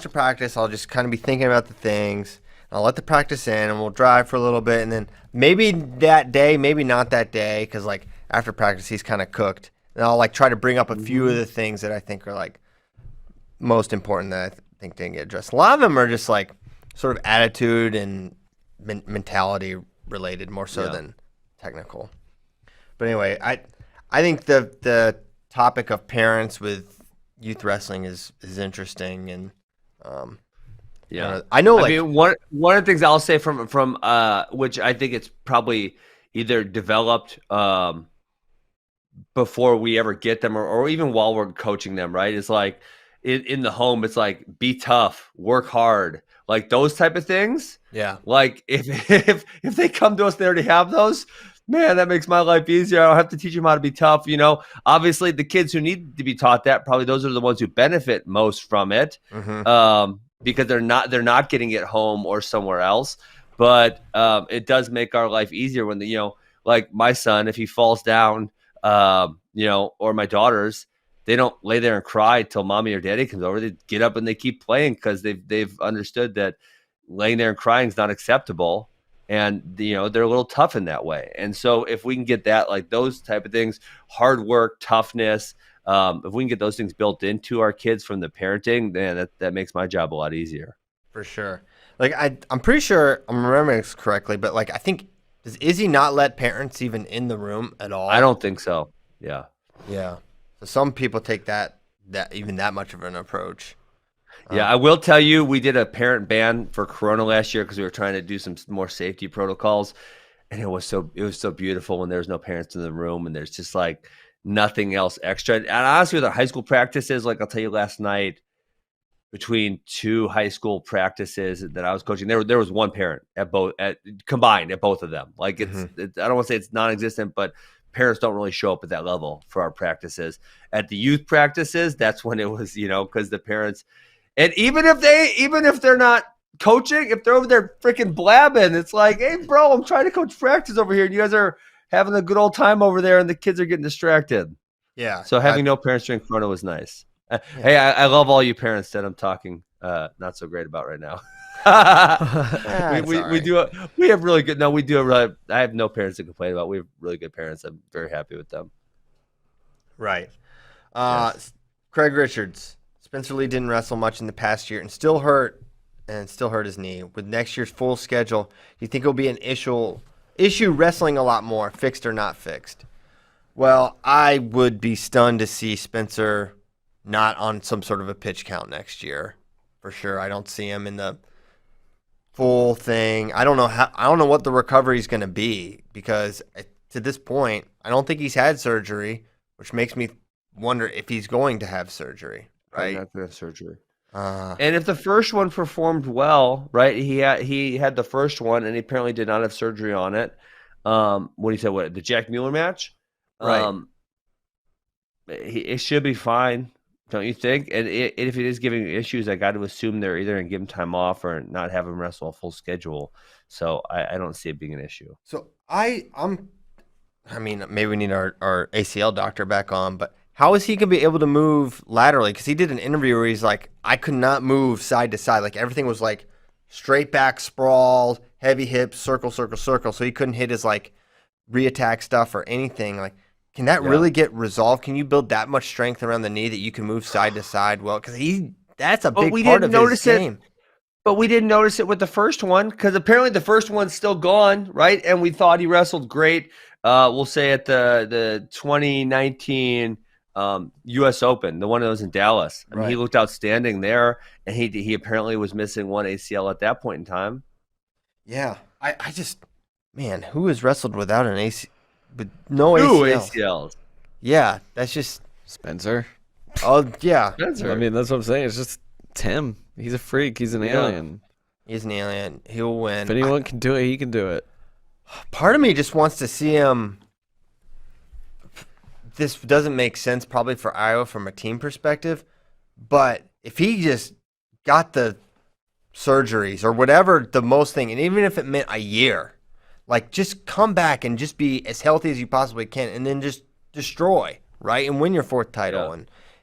the practice. I'll just kind of be thinking about the things. I'll let the practice in, and we'll drive for a little bit, and then maybe that day, maybe not that day, because after practice he's kind of cooked. And I'll try to bring up a few of the things that I think are most important that I think didn't get addressed. A lot of them are just sort of attitude and mentality related more so than technical. But anyway, I think the topic of parents with youth wrestling is interesting, and I know
one of the things I'll say from which I think it's probably either developed before we ever get them or even while we're coaching them, right? It's like in the home, it's like, be tough, work hard, like those type of things.
Yeah.
Like if they come to us, they already have those. Man, that makes my life easier. I don't have to teach them how to be tough. Obviously the kids who need to be taught that, probably those are the ones who benefit most from it. Mm-hmm. Because they're not getting it home or somewhere else. But it does make our life easier when like my son, if he falls down, or my daughters, they don't lay there and cry till mommy or daddy comes over. They get up and they keep playing because they've understood that laying there and crying is not acceptable. And, they're a little tough in that way. And so if we can get that, like those type of things, hard work, toughness, if we can get those things built into our kids from the parenting, then that makes my job a lot easier.
For sure. I'm pretty sure I'm remembering this correctly, but I think, does Izzy not let parents even in the room at all?
I don't think so. Yeah.
Yeah. So some people take that even that much of an approach.
Yeah, I will tell you, we did a parent ban for Corona last year because we were trying to do some more safety protocols, and it was so beautiful when there's no parents in the room and there's just nothing else extra. And honestly, with our high school practices, I'll tell you, last night between two high school practices that I was coaching, there was one parent combined at both of them. I don't want to say it's non-existent, but parents don't really show up at that level for our practices. At the youth practices, that's when it was, because the parents. And even if they're not coaching, if they're over there freaking blabbing, it's like, hey, bro, I'm trying to coach practice over here, and you guys are having a good old time over there, and the kids are getting distracted.
Yeah.
So having no parents during Corona was nice. Hey, I love all you parents that I'm talking not so great about right now. We have really good. No, we do. I have no parents to complain about. We have really good parents. I'm very happy with them.
Right.
Yes.
Craig Richards. Spencer Lee didn't wrestle much in the past year and still hurt his knee. With next year's full schedule, do you think it'll be an issue wrestling a lot more, fixed or not fixed? Well, I would be stunned to see Spencer not on some sort of a pitch count next year, for sure. I don't see him in the full thing. I don't know what the recovery is going to be, because to this point, I don't think he's had surgery, which makes me wonder if he's going to have surgery. Right?
Not going to have surgery. And if the first one performed well, right? He had the first one, and he apparently did not have surgery on it. When he said the Jack Mueller match,
right?
It should be fine, don't you think? And if it is giving issues, I got to assume they're either going to give him time off or not have him wrestle a full schedule. So I don't see it being an issue.
So I mean, maybe we need our ACL doctor back on, but how is he going to be able to move laterally? Because he did an interview where he's like, I could not move side to side. Like, everything was like straight back sprawl, heavy hips, circle, circle, circle. So he couldn't hit his like reattack stuff or anything. Like, can that really get resolved? Can you build that much strength around the knee that you can move side to side? Well, because that's a big part of his game.
But we didn't notice it with the first one, because apparently the first one's still gone, right? And we thought he wrestled great. We'll say at the 2019 U.S. Open, the one that was in Dallas. I mean, he looked outstanding there, and he apparently was missing one ACL at that point in time.
Yeah, I just, man, who has wrestled without an ACL? But no
ACLs.
Yeah, that's just
Spencer.
Oh yeah,
Spencer.
I mean, that's what I'm saying. It's just Tim. He's a freak. He's an alien.
He's an alien. He'll win.
If anyone can do it, he can do it.
Part of me just wants to see him. This doesn't make sense probably for Iowa from a team perspective, but if he just got the surgeries or whatever, the most thing, and even if it meant a year, like, just come back and just be as healthy as you possibly can, and then just destroy, right, and win your fourth title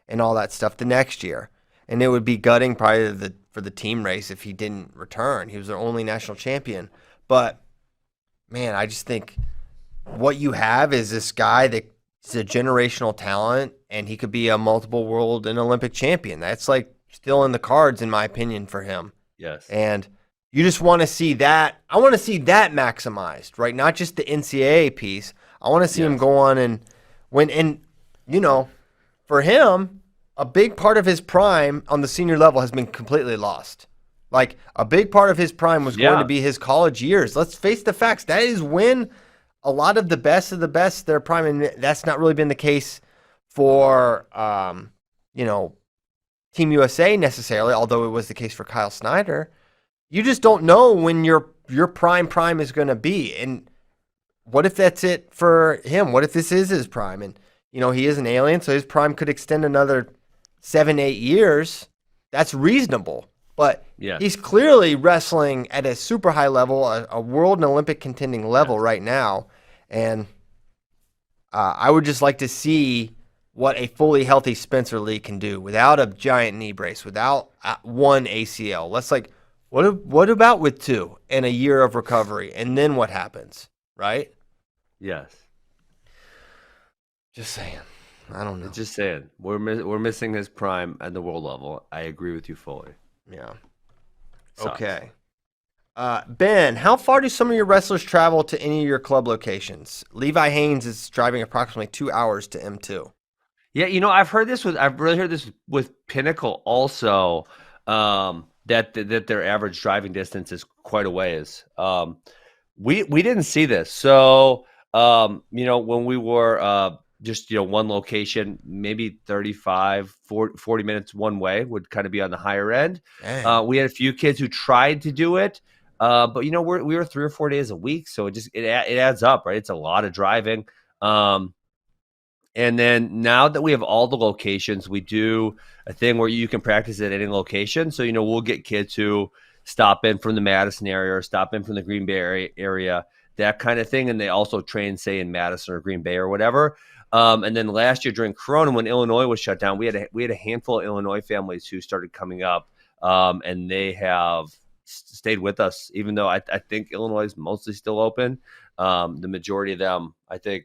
and all that stuff the next year. And it would be gutting probably for the team race if he didn't return. He was their only national champion. But, man, I just think what you have is this guy that's a generational talent, and he could be a multiple world and Olympic champion. That's, like, still in the cards, in my opinion, for him.
Yes.
And you just want to see that. I want to see that maximized, right? Not just the NCAA piece. I want to see him go on and win. And, you know, for him, a big part of his prime on the senior level has been completely lost. Like, a big part of his prime was going to be his college years. Let's face the facts. That is when a lot of the best, their prime, and that's not really been the case for, you know, Team USA necessarily, although it was the case for Kyle Snyder. You just don't know when your prime is going to be. And what if that's it for him? What if this is his prime? And, you know, he is an alien, so his prime could extend another 7-8 years. That's reasonable. But he's clearly wrestling at a super high level, a world and Olympic contending level right now. And I would just like to see what a fully healthy Spencer Lee can do without a giant knee brace, without one ACL. Let's what about with 2 and a year of recovery, and then what happens, right?
Yes.
Just saying. I don't know.
Just saying. We're missing his prime at the world level. I agree with you fully.
Yeah.
Sucks.
Okay. Ben, how far do some of your wrestlers travel to any of your club locations? Levi Haynes is driving approximately 2 hours to M2.
Yeah, you know, I've really heard this with Pinnacle also. That their average driving distance is quite a ways. We didn't see this. So, you know, when we were just, you know, one location, maybe 35, 40 minutes one way would kind of be on the higher end. We had a few kids who tried to do it. But, you know, we were 3 or 4 days a week. So it adds up, right? It's a lot of driving. And then now that we have all the locations, we do a thing where you can practice at any location. So, we'll get kids who stop in from the Madison area or stop in from the Green Bay area, that kind of thing. And they also train, say, in Madison or Green Bay or whatever. And then last year during Corona, when Illinois was shut down, we had a handful of Illinois families who started coming up, and they have stayed with us, even though I think Illinois is mostly still open. The majority of them, I think,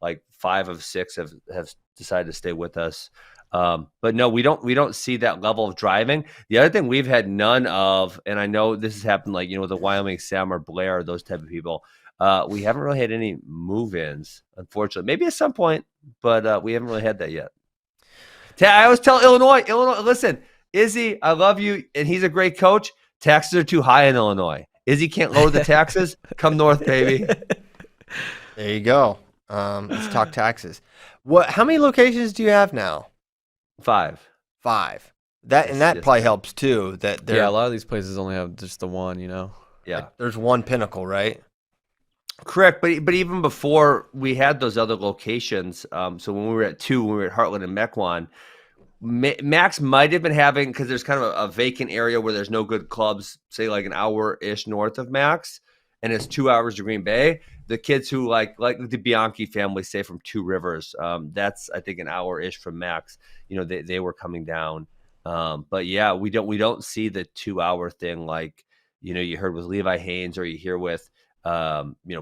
like 5 of 6 have decided to stay with us. But no, we don't see that level of driving. The other thing we've had none of, and I know this has happened, like, the Wyoming Sam or Blair, those type of people. We haven't really had any move-ins, unfortunately. Maybe at some point, but we haven't really had that yet. I always tell Illinois, listen, Izzy, I love you, and he's a great coach. Taxes are too high in Illinois. Izzy can't lower the taxes. Come north, baby.
There you go. Let's talk taxes. How many locations do you have now?
5.
That probably helps too.
A lot of these places only have just the one,
Yeah.
There's one Pinnacle, right?
Correct, but even before we had those other locations, so when we were at 2, when we were at Heartland and Mequon, Max might have been having, because there's kind of a vacant area where there's no good clubs, say like an hour-ish north of Max, and it's 2 hours to Green Bay. The kids who like the Bianchi family, say from Two Rivers, that's I think an hour-ish from Max. They were coming down, but yeah, we don't see the 2-hour thing like you heard with Levi Haynes or you hear with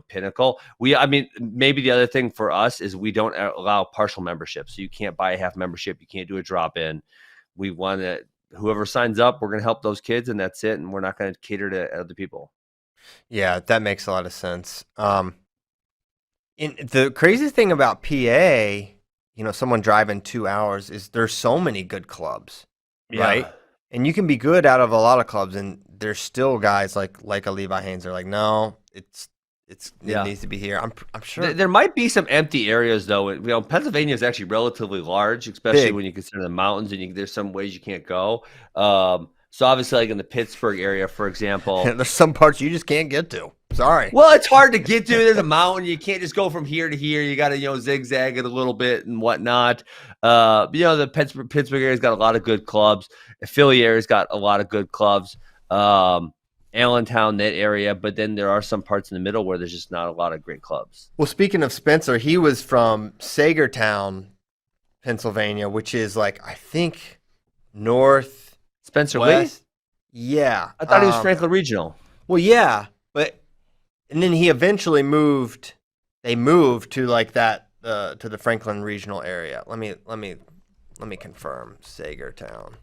Pinnacle. Maybe the other thing for us is we don't allow partial membership. So you can't buy a half membership. You can't do a drop in. We want to, whoever signs up, we're going to help those kids and that's it. And we're not going to cater to other people.
Yeah, that makes a lot of sense. The crazy thing about PA, someone driving 2 hours is there's so many good clubs, right? And you can be good out of a lot of clubs and there's still guys like a Levi Haynes. They're like, no, it needs to be here. I'm sure
there might be some empty areas though. Pennsylvania is actually relatively large, especially when you consider the mountains and there's some ways you can't go. So obviously, like in the Pittsburgh area, for example,
there's some parts you just can't get to. Sorry.
Well, it's hard to get to. There's a mountain. You can't just go from here to here. You got to zigzag it a little bit and whatnot. The Pittsburgh area's got a lot of good clubs. Philly area's got a lot of good clubs. Allentown, that area, but then there are some parts in the middle where there's just not a lot of great clubs.
Well, speaking of Spencer, he was from Sagertown, Pennsylvania, which is like, I think, north.
Spencer
West?
Lee?
Yeah.
I thought he was Franklin Regional.
Well, yeah, and then he eventually moved. They moved to like that to the Franklin Regional area. Let me confirm. Sagertown.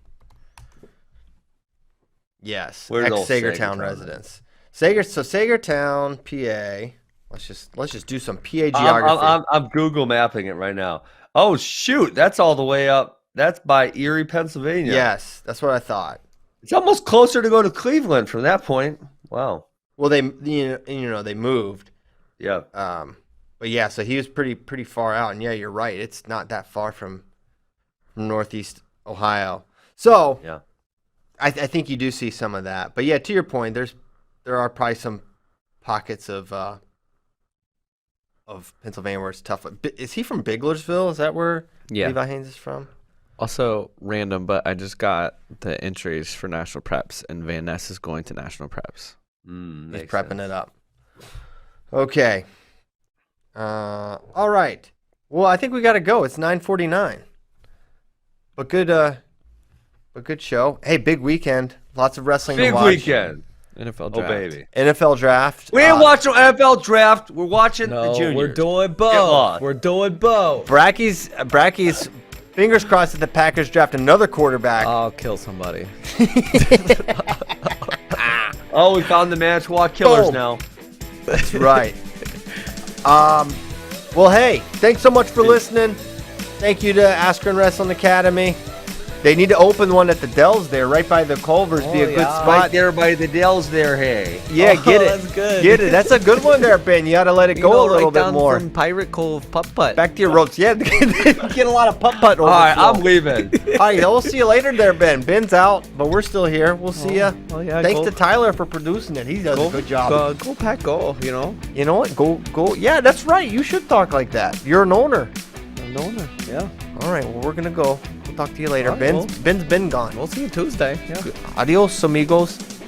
Yes, ex-Sagertown residents. Sagertown, PA. Let's just do some PA geography.
I'm Google mapping it right now. Oh shoot, that's all the way up. That's by Erie, Pennsylvania.
Yes, that's what I thought.
It's almost closer to go to Cleveland from that point. Wow.
Well, they they moved.
Yeah.
But yeah, so he was pretty far out, and yeah, you're right. It's not that far from Northeast Ohio. So
yeah.
I think you do see some of that, but yeah, to your point, there are probably some pockets of Pennsylvania where it's tough. Is he from Biglersville? Is that where Levi Haynes is from?
Also random, but I just got the entries for national preps, and Van Ness is going to national preps.
He's prepping it up. Okay. All right. Well, I think we got to go. It's 9:49. But good show. Hey, big weekend. Lots of wrestling to watch.
Big weekend.
NFL draft.
Oh, baby.
NFL draft.
We ain't watching NFL draft. We're watching the juniors.
We're doing both.
Bracky's fingers crossed that the Packers draft another quarterback.
I'll kill somebody.
Oh, we found the man squad killers
Boom.
now.
That's right. Well, hey, thanks so much for listening. Thank you to Askren Wrestling Academy. They need to open one at the Dells there, right by the Culvers. Be a good spot.
Right there by the Dells there, hey.
Yeah, get it.
That's good.
Get it. That's a good one there, Ben. You got to let it go a little bit more.
From Pirate Cove putt-putt.
Back to your ropes. Yeah, get a lot of putt-putt overflow.
All right, I'm leaving.
All right, we'll see you later there, Ben. Ben's out, but we're still here. We'll see you.
Oh, yeah,
Thanks to Tyler for producing it. He does a good job.
Go Pack, go,
You know what? Go. Yeah, that's right. You should talk like that. You're an owner.
Nona. Yeah.
All right, well, we're going to go. We'll talk to you later.
All right,
Ben's been gone.
We'll see you Tuesday. Yeah.
Adios, amigos.